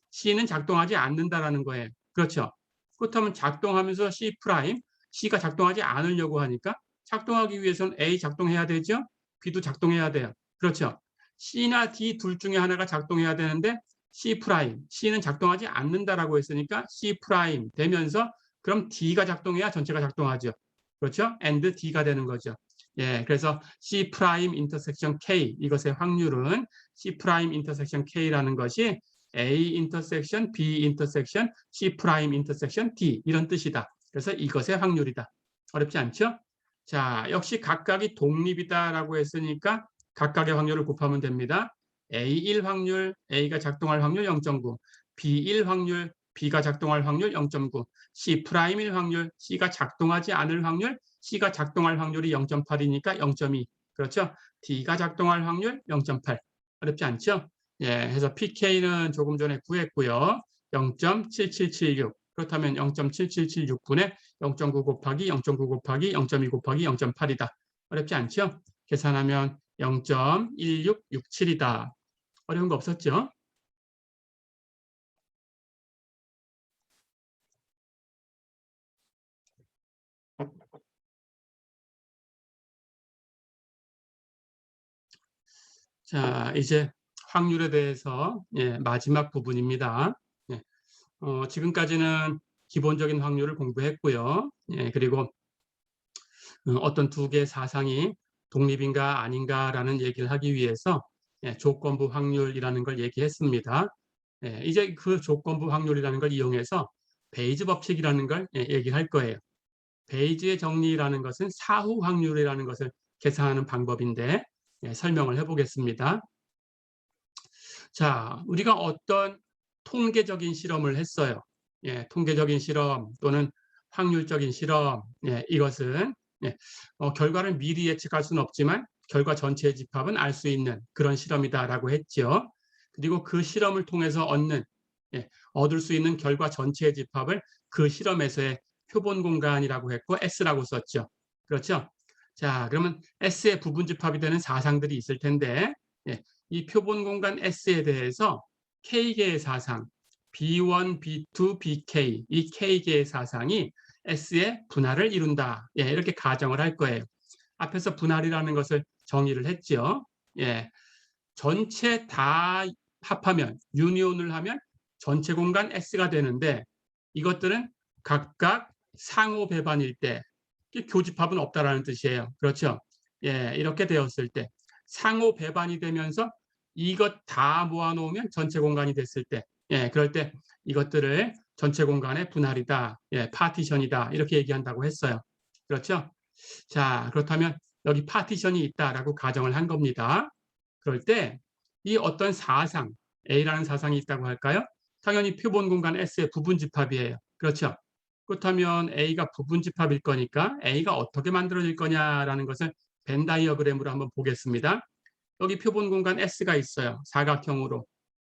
C는 작동하지 않는다라는 거예요. 그렇죠? 그렇다면 작동하면서 C 프라임, C가 작동하지 않으려고 하니까 작동하기 위해서는 A 작동해야 되죠? B도 작동해야 돼요. 그렇죠? C나 D 둘 중에 하나가 작동해야 되는데 C 프라임, C는 작동하지 않는다라고 했으니까 C 프라임 되면서 그럼 D가 작동해야 전체가 작동하죠. 그렇죠? and D가 되는 거죠. 예, 그래서 C 프라임 인터섹션 K 이것의 확률은 C 프라임 인터섹션 K라는 것이 A 인터섹션 B 인터섹션 C 프라임 인터섹션 D 이런 뜻이다. 그래서 이것의 확률이다. 어렵지 않죠? 자, 역시 각각이 독립이다라고 했으니까 각각의 확률을 곱하면 됩니다. A1 확률, A가 작동할 확률 0.9, B1 확률, B가 작동할 확률 0.9, C'1 확률, C가 작동하지 않을 확률, C가 작동할 확률이 0.8이니까 0.2. 그렇죠? D가 작동할 확률 0.8. 어렵지 않죠? 예, 해서 PK는 조금 전에 구했고요. 0.7776. 그렇다면 0.7776분의 0.9 곱하기 0.9 곱하기 0.2 곱하기 0.8이다. 어렵지 않죠? 계산하면 0.1667이다. 어려운 거 없었죠? 자, 이제 확률에 대해서 마지막 부분입니다. 지금까지는 기본적인 확률을 공부했고요. 그리고 어떤 두 개의 사상이 독립인가 아닌가라는 얘기를 하기 위해서 조건부 확률이라는 걸 얘기했습니다. 이제 그 조건부 확률이라는 걸 이용해서 베이즈 법칙이라는 걸 얘기할 거예요. 베이즈의 정리라는 것은 사후 확률이라는 것을 계산하는 방법인데 설명을 해보겠습니다. 자, 우리가 어떤 통계적인 실험을 했어요. 통계적인 실험 또는 확률적인 실험, 이것은 결과를 미리 예측할 수는 없지만 결과 전체의 집합은 알 수 있는 그런 실험이다라고 했죠. 그리고 그 실험을 통해서 얻을 수 있는 결과 전체의 집합을 그 실험에서의 표본 공간이라고 했고 S라고 썼죠. 그렇죠? 자, 그러면 S의 부분 집합이 되는 사상들이 있을 텐데 이 표본 공간 S에 대해서 K개의 사상 B1, B2, BK 이 K개의 사상이 S의 분할을 이룬다. 이렇게 가정을 할 거예요. 앞에서 분할이라는 것을 정의를 했죠. 전체 다 합하면 유니온을 하면 전체 공간 S가 되는데 이것들은 각각 상호 배반일 때 교집합은 없다라는 뜻이에요. 그렇죠? 이렇게 되었을 때 상호 배반이 되면서 이것 다 모아놓으면 전체 공간이 됐을 때 그럴 때 이것들을 전체 공간의 분할이다, 파티션이다 이렇게 얘기한다고 했어요. 그렇죠? 자, 그렇다면 여기 파티션이 있다라고 가정을 한 겁니다. 그럴 때 이 어떤 사상, A라는 사상이 있다고 할까요? 당연히 표본 공간 S의 부분 집합이에요. 그렇죠? 그렇다면 A가 부분 집합일 거니까 A가 어떻게 만들어질 거냐라는 것을 벤 다이어그램으로 한번 보겠습니다. 여기 표본 공간 S가 있어요. 사각형으로.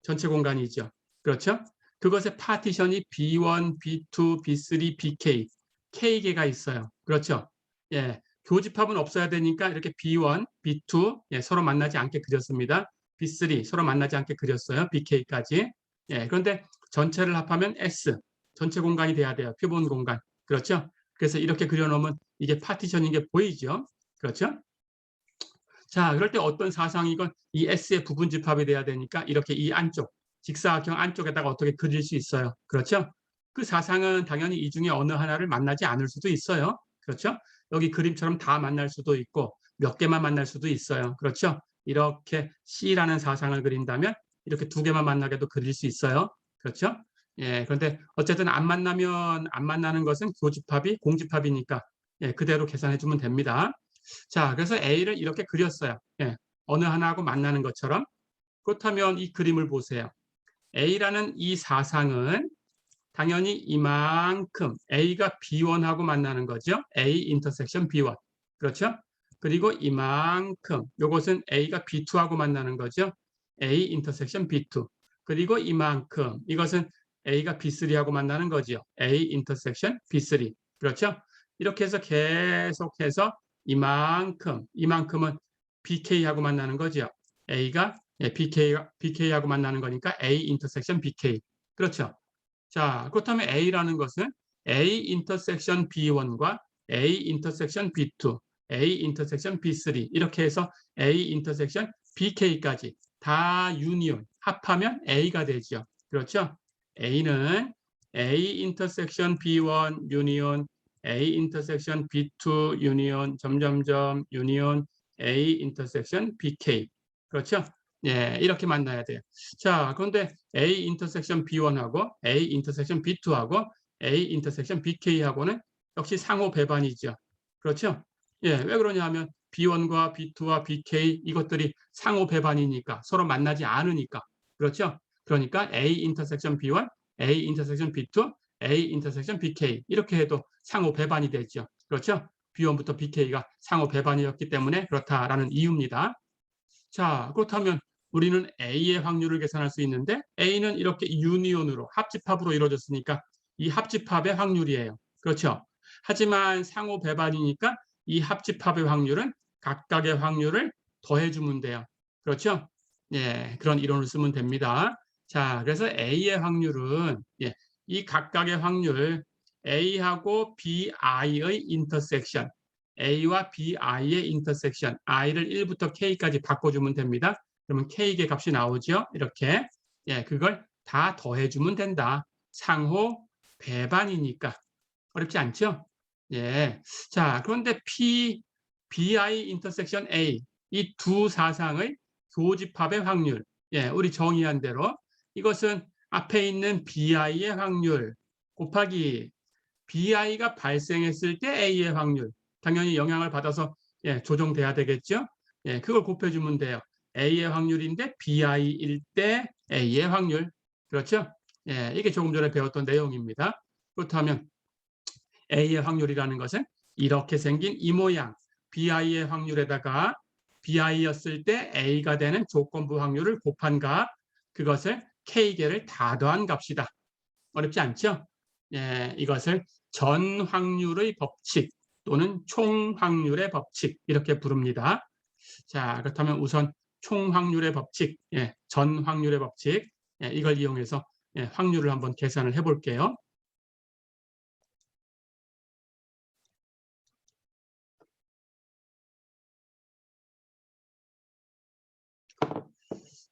전체 공간이죠. 그렇죠? 그것의 파티션이 B1, B2, B3, BK, K개가 있어요. 그렇죠? 교집합은 없어야 되니까 이렇게 B1, B2 서로 만나지 않게 그렸습니다. B3 서로 만나지 않게 그렸어요. BK까지. 그런데 전체를 합하면 S, 전체 공간이 돼야 돼요. 표본 공간. 그렇죠? 그래서 이렇게 그려놓으면 이게 파티션인 게 보이죠? 그렇죠? 자, 그럴 때 어떤 사상이건 이 S의 부분 집합이 돼야 되니까 이렇게 이 안쪽, 직사각형 안쪽에다가 어떻게 그릴 수 있어요. 그렇죠? 그 사상은 당연히 이 중에 어느 하나를 만나지 않을 수도 있어요. 그렇죠? 여기 그림처럼 다 만날 수도 있고 몇 개만 만날 수도 있어요. 그렇죠? 이렇게 C라는 사상을 그린다면 이렇게 두 개만 만나게도 그릴 수 있어요. 그렇죠? 그런데 어쨌든 안 만나면 안 만나는 것은 교집합이 공집합이니까 그대로 계산해 주면 됩니다. 자, 그래서 A를 이렇게 그렸어요. 어느 하나하고 만나는 것처럼. 그렇다면 이 그림을 보세요. A라는 이 사상은 당연히 이만큼 A가 B1하고 만나는 거죠. A 인터섹션 B1. 그렇죠? 그리고 이만큼 이것은 A가 B2하고 만나는 거죠. A 인터섹션 B2. 그리고 이만큼 이것은 A가 B3하고 만나는 거죠. A 인터섹션 B3. 그렇죠? 이렇게 해서 계속해서 이만큼은 BK하고 만나는 거죠. A가 BK하고 만나는 거니까 A 인터섹션 BK. 그렇죠? 자, 그렇다면 A라는 것은 A 인터섹션 B1과 A 인터섹션 B2, A 인터섹션 B3 이렇게 해서 A 인터섹션 BK까지 다 유니온 합하면 A가 되죠. 그렇죠? A는 A 인터섹션 B1 유니온 A 인터섹션 B2 유니온 점점점 유니온 A 인터섹션 BK. 그렇죠? 이렇게 만나야 돼요. 자, 그런데 A 인터섹션 B1하고 A 인터섹션 B2하고 A 인터섹션 BK하고는 역시 상호 배반이죠. 그렇죠? 왜 그러냐 하면 B1과 B2와 BK 이것들이 상호 배반이니까 서로 만나지 않으니까. 그렇죠? 그러니까 A 인터섹션 B1, A 인터섹션 B2, A 인터섹션 BK 이렇게 해도 상호 배반이 되죠. 그렇죠? B1부터 BK가 상호 배반이었기 때문에 그렇다라는 이유입니다. 자, 그렇다면 우리는 A의 확률을 계산할 수 있는데 A는 이렇게 유니온으로 합집합으로 이루어졌으니까 이 합집합의 확률이에요. 그렇죠? 하지만 상호 배반이니까 이 합집합의 확률은 각각의 확률을 더해주면 돼요. 그렇죠? 그런 이론을 쓰면 됩니다. 자, 그래서 A의 확률은 이 각각의 확률 A하고 BI의 인터섹션 A와 BI의 인터섹션 I를 1부터 K까지 바꿔주면 됩니다. 그러면 K의 값이 나오죠. 이렇게 그걸 다 더해주면 된다. 상호 배반이니까 어렵지 않죠? 자, 그런데 BI 인터섹션 A 이 두 사상의 교집합의 확률 우리 정의한 대로 이것은 앞에 있는 BI의 확률 곱하기 BI가 발생했을 때 A의 확률 당연히 영향을 받아서 조정돼야 되겠죠. 그걸 곱해주면 돼요. A의 확률인데 BI일 때 A의 확률. 그렇죠? 이게 조금 전에 배웠던 내용입니다. 그렇다면 A의 확률이라는 것은 이렇게 생긴 이 모양 BI의 확률에다가 BI였을 때 A가 되는 조건부 확률을 곱한 값 그것을 K개를 다 더한 값이다. 어렵지 않죠? 예, 이것을 전 확률의 법칙 또는 총 확률의 법칙 이렇게 부릅니다. 자, 그렇다면 우선 총 확률의 법칙, 예, 전 확률의 법칙, 예, 이걸 이용해서 예, 확률을 한번 계산을 해볼게요.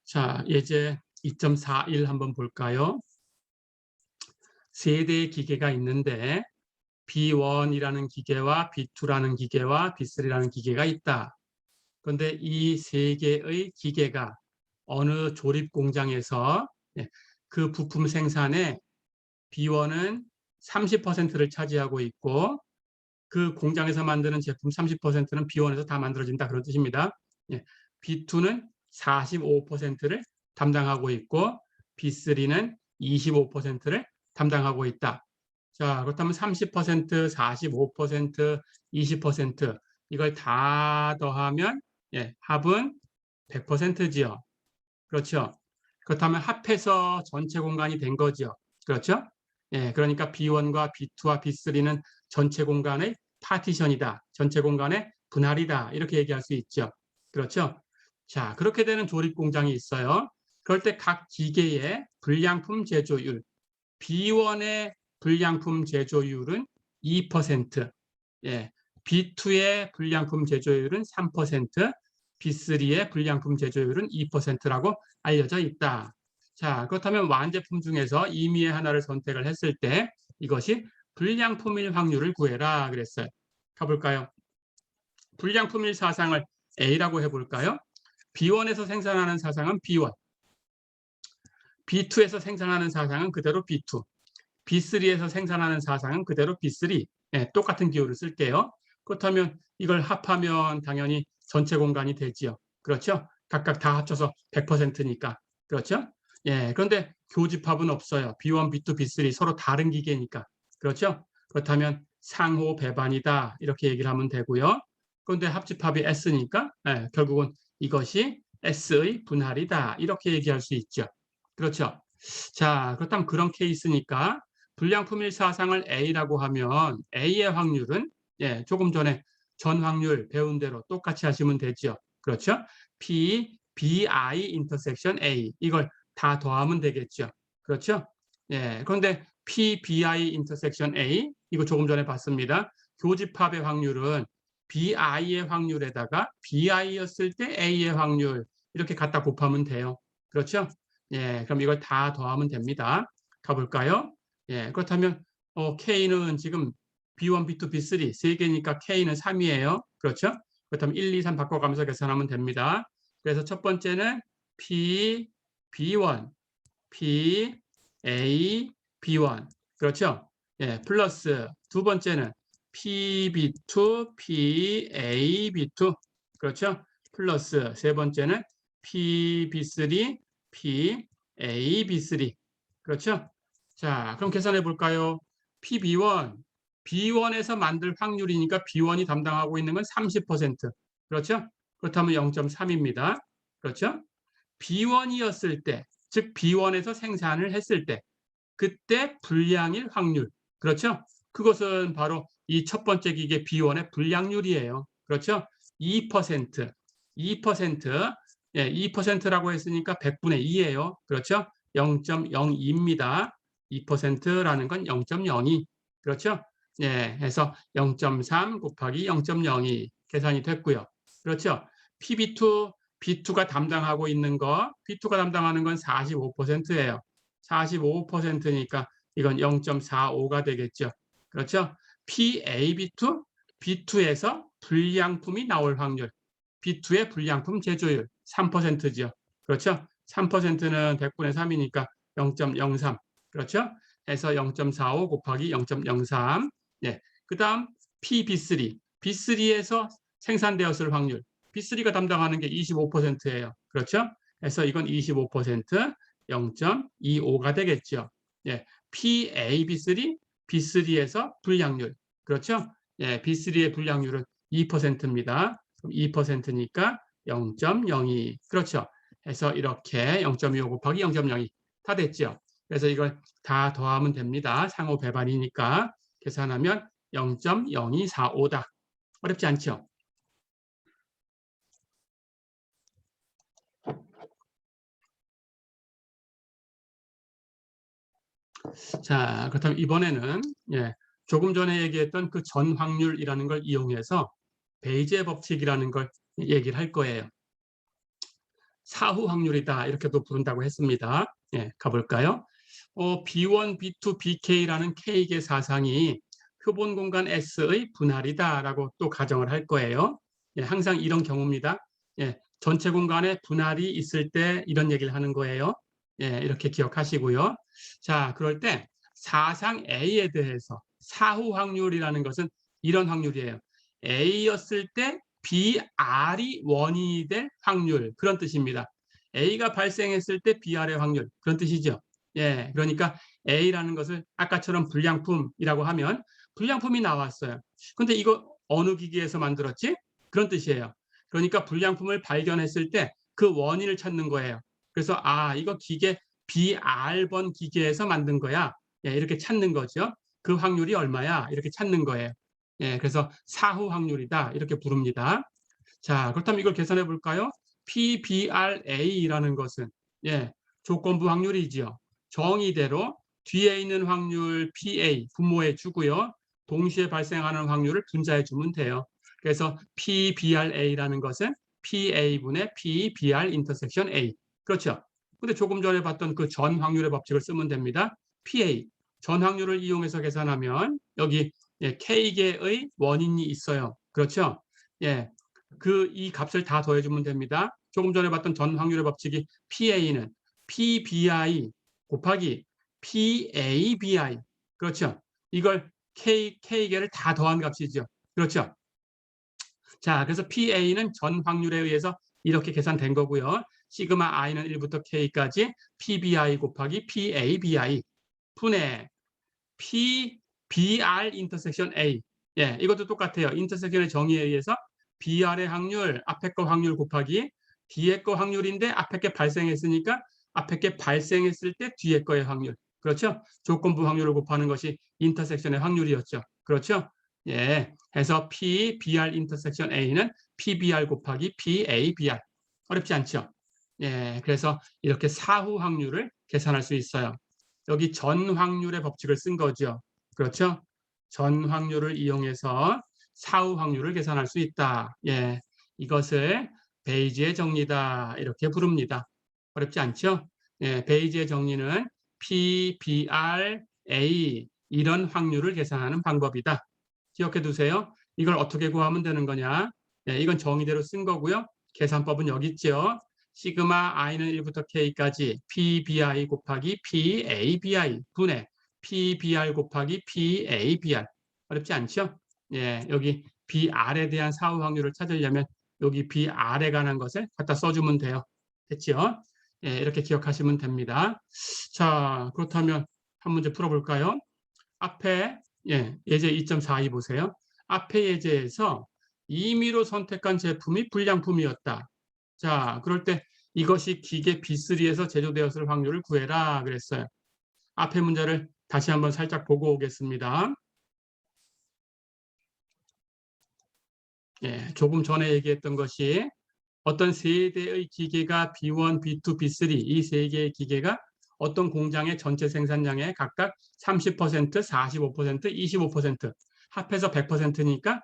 자, 예제 2.41 한번 볼까요? 세 대의 기계가 있는데 B1이라는 기계와 B2라는 기계와 B3라는 기계가 있다. 그런데 이 세 개의 기계가 어느 조립 공장에서 그 부품 생산에 B1은 30%를 차지하고 있고 그 공장에서 만드는 제품 30%는 B1에서 다 만들어진다 그런 뜻입니다. B2는 45%를 담당하고 있고 B3는 25%를 담당하고 있다. 자, 그렇다면 30%, 45%, 20% 이걸 다 더하면 합은 100%지요. 그렇죠. 그렇다면 합해서 전체 공간이 된 거죠. 그렇죠? 그러니까 B1과 B2와 B3는 전체 공간의 파티션이다. 전체 공간의 분할이다. 이렇게 얘기할 수 있죠. 그렇죠? 자, 그렇게 되는 조립 공장이 있어요. 그럴 때 각 기계의 불량품 제조율, B1의 불량품 제조율은 2%, B2의 불량품 제조율은 3%, B3의 불량품 제조율은 2%라고 알려져 있다. 자, 그렇다면 완제품 중에서 임의의 하나를 선택을 했을 때 이것이 불량품일 확률을 구해라 그랬어요. 가볼까요? 불량품일 사상을 A라고 해볼까요? B1에서 생산하는 사상은 B1, B2에서 생산하는 사상은 그대로 B2, B3에서 생산하는 사상은 그대로 B3, 똑같은 기호를 쓸게요. 그렇다면 이걸 합하면 당연히 전체 공간이 되지요. 그렇죠? 각각 다 합쳐서 100%니까. 그렇죠? 그런데 교집합은 없어요. B1, B2, B3 서로 다른 기계니까. 그렇죠? 그렇다면 상호 배반이다. 이렇게 얘기를 하면 되고요. 그런데 합집합이 S니까 결국은 이것이 S의 분할이다. 이렇게 얘기할 수 있죠. 그렇죠? 자, 그렇다면 그런 케이스니까 불량품일 사상을 A라고 하면 A의 확률은 조금 전에 전 확률 배운 대로 똑같이 하시면 되죠. 그렇죠? P, BI 인터섹션 A 이걸 다 더하면 되겠죠. 그렇죠? 그런데 P, BI 인터섹션 A 이거 조금 전에 봤습니다. 교집합의 확률은 BI의 확률에다가 BI였을 때 A의 확률 이렇게 갖다 곱하면 돼요. 그렇죠? 그럼 이걸 다 더하면 됩니다. 가볼까요? 그렇다면 K는 지금 B1, B2, B3 세 개니까 K는 3이에요. 그렇죠? 그렇다면 1, 2, 3 바꿔가면서 계산하면 됩니다. 그래서 첫 번째는 P, B1, P, A, B1 그렇죠? 플러스 두 번째는 P, B2, P, A, B2 그렇죠? 플러스 세 번째는 P, B3, P, A, B3 그렇죠? 자, 그럼 계산해 볼까요? PB1, B1에서 만들 확률이니까 B1이 담당하고 있는 건 30%. 그렇죠? 그렇다면 0.3입니다. 그렇죠? B1이었을 때, 즉 B1에서 생산을 했을 때, 그때 불량일 확률. 그렇죠? 그것은 바로 이 첫 번째 기계 B1의 불량률이에요. 그렇죠? 2%. 2%라고 했으니까 100분의 2예요. 그렇죠? 0.02입니다. 2%라는 건 0.02. 그렇죠? 해서 0.3 곱하기 0.02 계산이 됐고요. 그렇죠? PB2, B2가 담당하고 있는 거, B2가 담당하는 건 45%예요. 45%니까 이건 0.45가 되겠죠. 그렇죠? PAB2, B2에서 불량품이 나올 확률, B2의 불량품 제조율 3%죠. 그렇죠? 3%는 100분의 3이니까 0.03. 그렇죠? 해서 0.45 곱하기 0.03. 그 다음 PB3. B3에서 생산되었을 확률. B3가 담당하는 게 25%예요. 그렇죠? 그래서 이건 25%, 0.25가 되겠죠. PAB3, B3에서 불량률. 그렇죠? B3의 불량률은 2%입니다. 그럼 2%니까 0.02. 그렇죠. 해서 이렇게 0.25 곱하기 0.02 다 됐죠. 그래서 이걸 다 더하면 됩니다. 상호 배반이니까 계산하면 0.0245다. 어렵지 않죠? 자, 그렇다면 이번에는 조금 전에 얘기했던 그 전확률이라는 걸 이용해서 베이지의 법칙이라는 걸 얘기를 할 거예요. 사후 확률이다 이렇게도 부른다고 했습니다. 가볼까요? B1, B2, BK라는 K개 사상이 표본 공간 S의 분할이다라고 또 가정을 할 거예요. 항상 이런 경우입니다. 전체 공간에 분할이 있을 때 이런 얘기를 하는 거예요. 이렇게 기억하시고요. 자, 그럴 때 사상 A에 대해서 사후 확률이라는 것은 이런 확률이에요. A였을 때 BR이 원인이 될 확률, 그런 뜻입니다. A가 발생했을 때 BR의 확률, 그런 뜻이죠. 그러니까 A라는 것을 아까처럼 불량품이라고 하면 불량품이 나왔어요. 근데 이거 어느 기계에서 만들었지? 그런 뜻이에요. 그러니까 불량품을 발견했을 때 그 원인을 찾는 거예요. 그래서 이거 기계 BR번 기계에서 만든 거야. 이렇게 찾는 거죠. 그 확률이 얼마야? 이렇게 찾는 거예요. 그래서 사후 확률이다 이렇게 부릅니다. 자, 그렇다면 이걸 계산해 볼까요? PBRA라는 것은 조건부 확률이지요. 정의대로 뒤에 있는 확률 PA 분모해 주고요. 동시에 발생하는 확률을 분자해 주면 돼요. 그래서 PBRA라는 것은 PA분의 PBR 인터섹션 A. 그렇죠. 근데 조금 전에 봤던 그 전 확률의 법칙을 쓰면 됩니다. PA, 전 확률을 이용해서 계산하면 여기 K개의 원인이 있어요. 그렇죠? 이 값을 다 더해주면 됩니다. 조금 전에 봤던 전 확률의 법칙이 PA는 PBI 곱하기 PABI. 그렇죠? 이걸 K개를 다 더한 값이죠. 그렇죠? 자, 그래서 PA는 전 확률에 의해서 이렇게 계산된 거고요. 시그마 i는 1부터 k까지 PBI 곱하기 PABI 분의 PBR 인터섹션 A. 이것도 똑같아요. 인터섹션의 정의에 의해서 BR의 확률, 앞에 거 확률 곱하기 뒤에 거 확률인데 앞에 게 발생했으니까 앞에 게 발생했을 때 뒤에 거의 확률. 그렇죠? 조건부 확률을 곱하는 것이 인터섹션의 확률이었죠. 그렇죠? 해서 PBR 인터섹션 A는 PBR 곱하기 PABR. 어렵지 않죠? 그래서 이렇게 사후 확률을 계산할 수 있어요. 여기 전 확률의 법칙을 쓴 거죠. 그렇죠? 전 확률을 이용해서 사후 확률을 계산할 수 있다. 이것을 베이지의 정리다 이렇게 부릅니다. 어렵지 않죠? 베이지의 정리는 PBRA 이런 확률을 계산하는 방법이다. 기억해 두세요. 이걸 어떻게 구하면 되는 거냐? 이건 정의대로 쓴 거고요. 계산법은 여기 있죠. 시그마 i는 1부터 k까지 PBI 곱하기 PABI 분의 PBR 곱하기 PABR. 어렵지 않죠? 여기 BR에 대한 사후 확률을 찾으려면 여기 BR에 관한 것을 갖다 써주면 돼요. 됐죠? 이렇게 기억하시면 됩니다. 자, 그렇다면 한 문제 풀어볼까요? 앞에 예제 2.42 보세요. 앞에 예제에서 임의로 선택한 제품이 불량품이었다. 자, 그럴 때 이것이 기계 B3에서 제조되었을 확률을 구해라 그랬어요. 앞에 문제를 다시 한번 살짝 보고 오겠습니다. 조금 전에 얘기했던 것이 어떤 세 대의 기계가 B1, B2, B3 이 세 개의 기계가 어떤 공장의 전체 생산량의 각각 30%, 45%, 25% 합해서 100%니까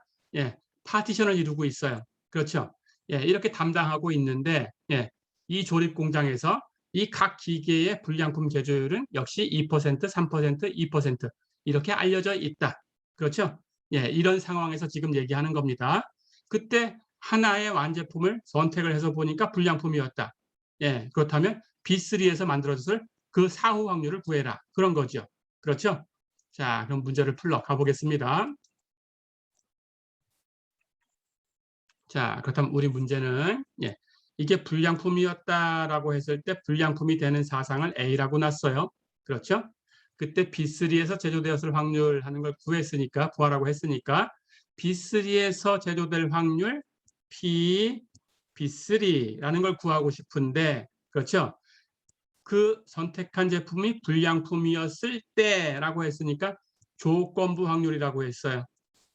파티션을 이루고 있어요. 그렇죠? 이렇게 담당하고 있는데 이 조립 공장에서 이 각 기계의 불량품 제조율은 역시 2%, 3%, 2% 이렇게 알려져 있다. 그렇죠? 이런 상황에서 지금 얘기하는 겁니다. 그때 하나의 완제품을 선택을 해서 보니까 불량품이었다. 그렇다면 B3에서 만들어졌을 그 사후 확률을 구해라. 그런 거죠. 그렇죠? 자, 그럼 문제를 풀러 가보겠습니다. 자, 그렇다면 우리 문제는 이게 불량품이었다라고 했을 때 불량품이 되는 사상을 A라고 놨어요. 그렇죠? 그때 B3에서 제조되었을 확률 하는 걸 구하라고 했으니까 B3에서 제조될 확률 B3라는 걸 구하고 싶은데 그렇죠? 그 선택한 제품이 불량품이었을 때라고 했으니까 조건부 확률이라고 했어요.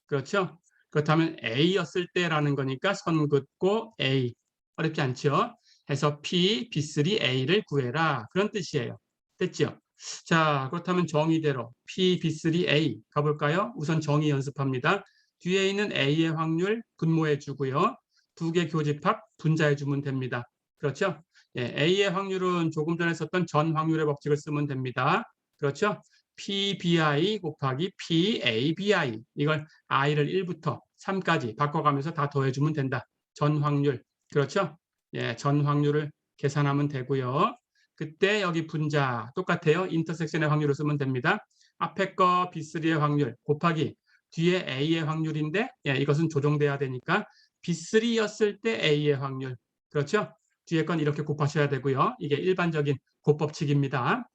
그렇죠? 그렇다면 A였을 때라는 거니까 선 긋고 A. 어렵지 않죠? 해서 P, B3, A를 구해라. 그런 뜻이에요. 됐죠? 자, 그렇다면 정의대로 P, B3, A 가볼까요? 우선 정의 연습합니다. 뒤에 있는 A의 확률 분모해 주고요. 두 개 교집합 분자해 주면 됩니다. 그렇죠? 예, A의 확률은 조금 전에 썼던 전 확률의 법칙을 쓰면 됩니다. 그렇죠? PBI 곱하기 PABI 이걸 i를 1부터 3까지 바꿔가면서 다 더해주면 된다. 전 확률. 그렇죠? 예, 전 확률을 계산하면 되고요. 그때 여기 분자 똑같아요. 인터섹션의 확률을 쓰면 됩니다. 앞에 거 B3의 확률 곱하기 뒤에 A의 확률인데 예, 이것은 조정돼야 되니까 B3였을 때 A의 확률. 그렇죠? 뒤에 건 이렇게 곱하셔야 되고요. 이게 일반적인 곱법칙입니다.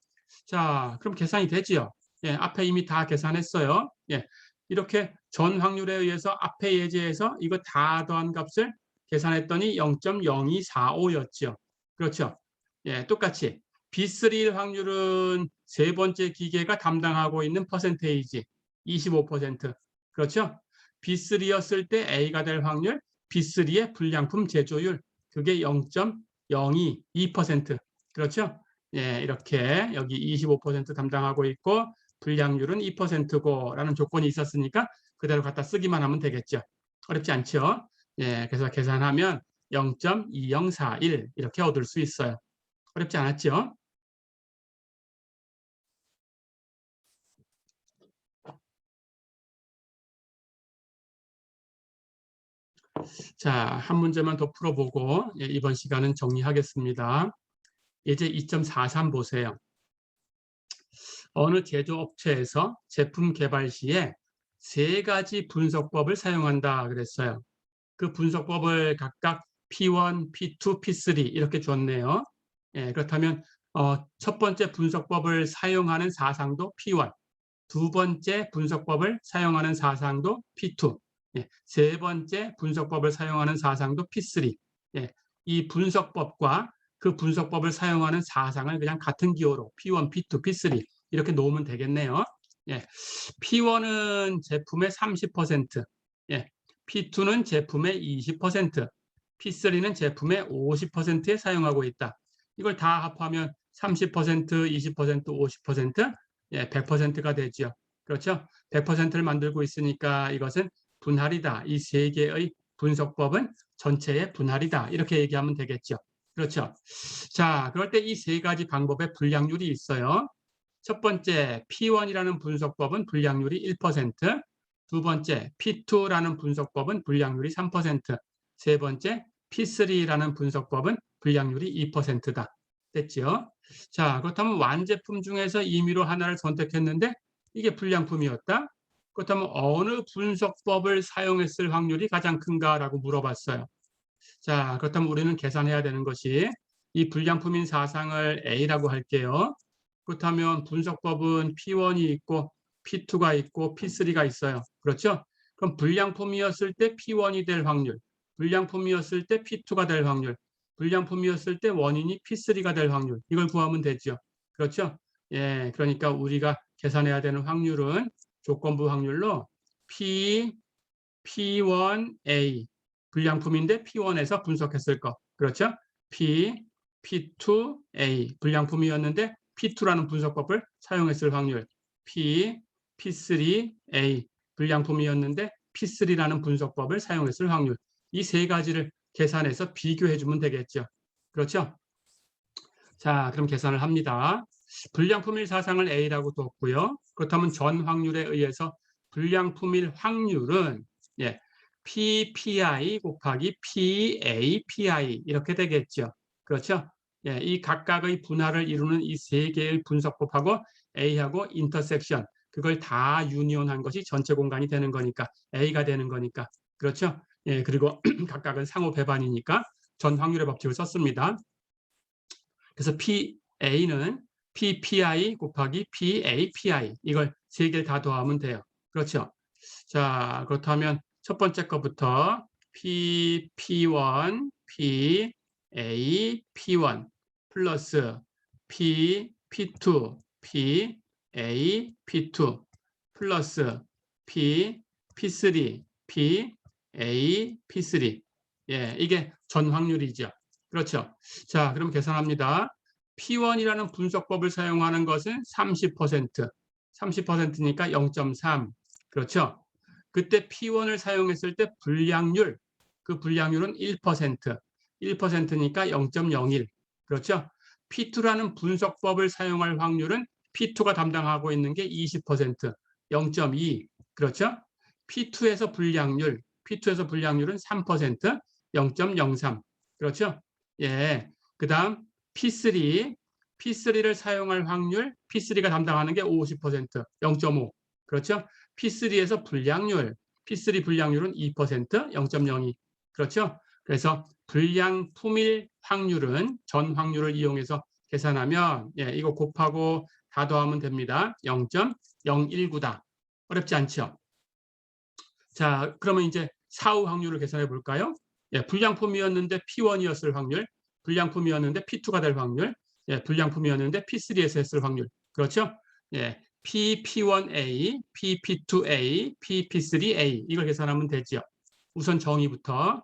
자, 그럼 계산이 되지요? 예, 앞에 이미 다 계산했어요. 예, 이렇게 전 확률에 의해서 앞에 예제에서 이거 다 더한 값을 계산했더니 0.0245였죠. 그렇죠? 예, 똑같이 B3 확률은 세 번째 기계가 담당하고 있는 퍼센테이지 25%. 그렇죠? B3였을 때 A가 될 확률, B3의 불량품 제조율 그게 0.022%. 그렇죠? 예, 이렇게 여기 25% 담당하고 있고 불량률은 2%고 라는 조건이 있었으니까 그대로 갖다 쓰기만 하면 되겠죠. 어렵지 않죠? 예, 그래서 계산하면 0.2041 이렇게 얻을 수 있어요. 어렵지 않았죠? 자, 한 문제만 더 풀어보고 예, 이번 시간은 정리하겠습니다. 예제 2.43 보세요. 어느 제조업체에서 제품 개발 시에 세 가지 분석법을 사용한다 그랬어요. 그 분석법을 각각 P1, P2, P3 이렇게 줬네요. 예, 그렇다면 첫 번째 분석법을 사용하는 사상도 P1, 두 번째 분석법을 사용하는 사상도 P2, 예, 세 번째 분석법을 사용하는 사상도 P3. 예, 이 분석법과 그 분석법을 사용하는 사상을 그냥 같은 기호로 P1, P2, P3 이렇게 놓으면 되겠네요. 예, P1은 제품의 30%, 예, P2는 제품의 20%, P3는 제품의 50%에 사용하고 있다. 이걸 다 합하면 30%, 20%, 50%, 예, 100%가 되죠. 그렇죠? 100%를 만들고 있으니까 이것은 분할이다. 이 세 개의 분석법은 전체의 분할이다. 이렇게 얘기하면 되겠죠. 그렇죠? 자, 그럴 때 이 세 가지 방법의 불량률이 있어요. 첫 번째 P1이라는 분석법은 불량률이 1%, 두 번째 P2라는 분석법은 불량률이 3%, 세 번째 P3라는 분석법은 불량률이 2%다. 됐죠? 자, 그렇다면 완제품 중에서 임의로 하나를 선택했는데 이게 불량품이었다? 그렇다면 어느 분석법을 사용했을 확률이 가장 큰가라고 물어봤어요. 자, 그렇다면 우리는 계산해야 되는 것이 이 불량품인 사상을 A라고 할게요. 그렇다면 분석법은 P1이 있고 P2가 있고 P3가 있어요. 그렇죠? 그럼 불량품이었을 때 P1이 될 확률, 불량품이었을 때 P2가 될 확률, 불량품이었을 때 원인이 P3가 될 확률, 이걸 구하면 되죠. 그렇죠? 예, 그러니까 우리가 계산해야 되는 확률은 조건부 확률로 P1A 불량품인데 P1에서 분석했을 거. 그렇죠? P2A 불량품이었는데 P2라는 분석법을 사용했을 확률. P3A 불량품이었는데 P3라는 분석법을 사용했을 확률. 이 세 가지를 계산해서 비교해 주면 되겠죠. 그렇죠? 자, 그럼 계산을 합니다. 불량품일 사상을 A라고 뒀고요. 그렇다면 전 확률에 의해서 불량품일 확률은 예, PPI 곱하기 PAPI 이렇게 되겠죠. 그렇죠? 예, 이 각각의 분할을 이루는 이 세 개의 분석법하고 A하고 인터섹션 그걸 다 유니온한 것이 전체 공간이 되는 거니까 A가 되는 거니까 그렇죠? 예, 그리고 각각은 상호 배반이니까 전 확률의 법칙을 썼습니다. 그래서 PA는 PPI 곱하기 PAPI 이걸 세 개를 다 더하면 돼요. 그렇죠? 자, 그렇다면 첫 번째 거부터 P1, PA, P1 플러스 P, P2, P, A, P2 플러스 P, P3, P, A, P3. 예, 이게 전확률이죠. 그렇죠. 자, 그럼 계산합니다. P1이라는 분석법을 사용하는 것은 30%, 30%니까 0.3. 그렇죠. 그때 P1을 사용했을 때 불량률, 그 불량률은 1%, 1%니까 0.01. 그렇죠. P2라는 분석법을 사용할 확률은 P2가 담당하고 있는 게 20%, 0.2. 그렇죠. P2에서 불량률은 3%, 0.03. 그렇죠. 예. 그 다음 P3를 사용할 확률, P3가 담당하는 게 50%, 0.5. 그렇죠. P3에서 P3 불량률은 2%, 0.02. 그렇죠. 그래서 불량품일 확률은 전 확률을 이용해서 계산하면 이거 곱하고 다 더하면 됩니다. 0.019다. 어렵지 않죠? 자, 그러면 이제 사후 확률을 계산해 볼까요? 불량품이었는데 P1이었을 확률, 불량품이었는데 P2가 될 확률, 불량품이었는데 P3에서 했을 확률. 그렇죠? P1A, P2A, P3A 이걸 계산하면 되죠. 우선 정의부터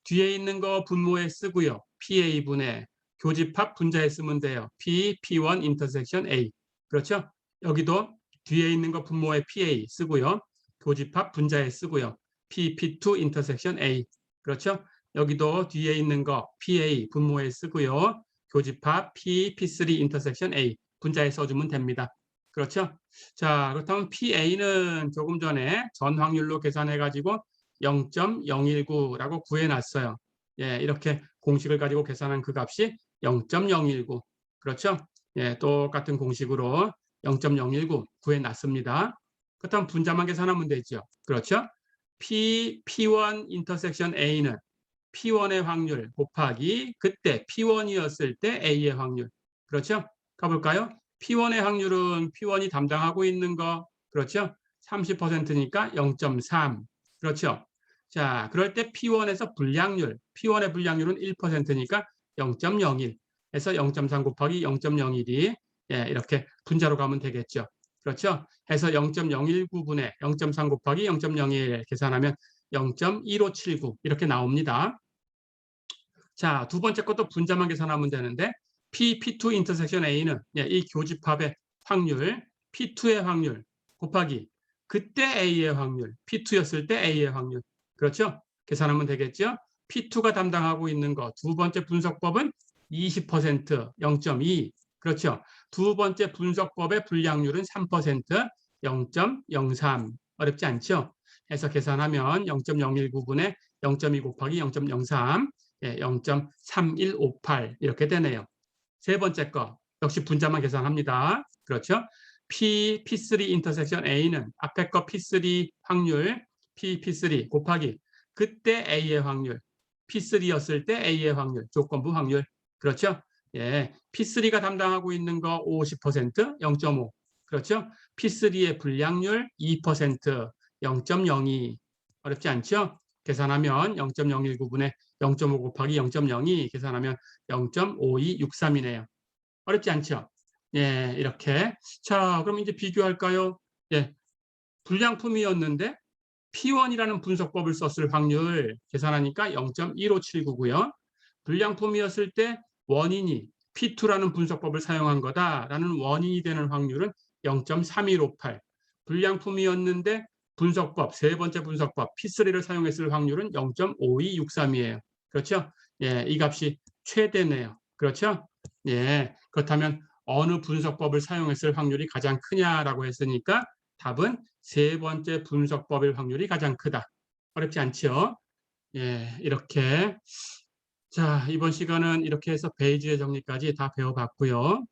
뒤에 있는 거 분모에 쓰고요. PA분의 교집합 분자에 쓰면 돼요. P1 인터섹션 A. 그렇죠? 여기도 뒤에 있는 거 분모에 PA 쓰고요. 교집합 분자에 쓰고요. P2 인터섹션 A. 그렇죠? 여기도 뒤에 있는 거 PA 분모에 쓰고요. 교집합 P3 인터섹션 A. 분자에 써주면 됩니다. 그렇죠? 자, 그렇다면 PA는 조금 전에 전 확률로 계산해가지고 0.019라고 구해놨어요. 이렇게 공식을 가지고 계산한 그 값이 0.019. 그렇죠? 똑같은 공식으로 0.019 구해놨습니다. 그렇다면 분자만 계산하면 되죠. 그렇죠? P1 인터섹션 A는 P1의 확률 곱하기 그때 P1이었을 때 A의 확률. 그렇죠? 가볼까요? P1의 확률은 P1이 담당하고 있는 거. 그렇죠? 30%니까 0.3. 그렇죠? 자, 그럴 때 P1에서 P1의 불량률은 1%니까 0.01. 해서 0.3 곱하기 0.01이 이렇게 분자로 가면 되겠죠. 그렇죠? 해서 0.019분의 0.3 곱하기 0.01 계산하면 0.1579 이렇게 나옵니다. 자, 두 번째 것도 분자만 계산하면 되는데 P2 인터섹션 A는 이 교집합의 확률, P2의 확률 곱하기 그때 A의 확률, P2였을 때 A의 확률. 그렇죠? 계산하면 되겠죠? P2가 담당하고 있는 거 두 번째 분석법은 20%, 0.2. 그렇죠? 두 번째 분석법의 불량률은 3%, 0.03. 어렵지 않죠? 해서 계산하면 0.019분의 0.2 곱하기 0.03, 0.3158 이렇게 되네요. 세 번째 거 역시 분자만 계산합니다. 그렇죠? P3 인터섹션 A는 앞에 거 P3 확률, P3 곱하기 그때 A의 확률, P3였을 때 A의 확률, 조건부 확률. 그렇죠? P3가 담당하고 있는 거 50%, 0.5. 그렇죠? P3의 불량률 2%, 0.02. 어렵지 않죠? 계산하면 0.019분의 0.5 곱하기 0.02 계산하면 0.5263이네요. 어렵지 않죠? 이렇게. 자, 그럼 이제 비교할까요? 불량품이었는데 P1이라는 분석법을 썼을 확률 계산하니까 0.1579고요. 불량품이었을 때 원인이 P2라는 분석법을 사용한 거다라는 원인이 되는 확률은 0.3158. 불량품이었는데 분석법, 세 번째 분석법 P3를 사용했을 확률은 0.5263이에요. 그렇죠? 이 값이 최대네요. 그렇죠? 그렇다면 어느 분석법을 사용했을 확률이 가장 크냐라고 했으니까 답은 세 번째 분석법의 확률이 가장 크다. 어렵지 않죠? 이렇게. 자, 이번 시간은 이렇게 해서 베이지의 정리까지 다 배워봤고요.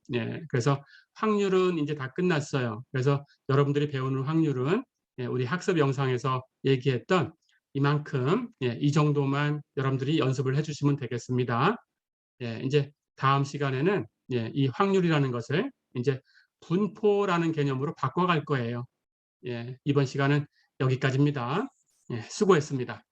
그래서 확률은 이제 다 끝났어요. 그래서 여러분들이 배우는 확률은 우리 학습 영상에서 얘기했던 이만큼, 이 정도만 여러분들이 연습을 해주시면 되겠습니다. 이제 다음 시간에는 이 확률이라는 것을 이제 분포라는 개념으로 바꿔갈 거예요. 이번 시간은 여기까지입니다. 수고했습니다.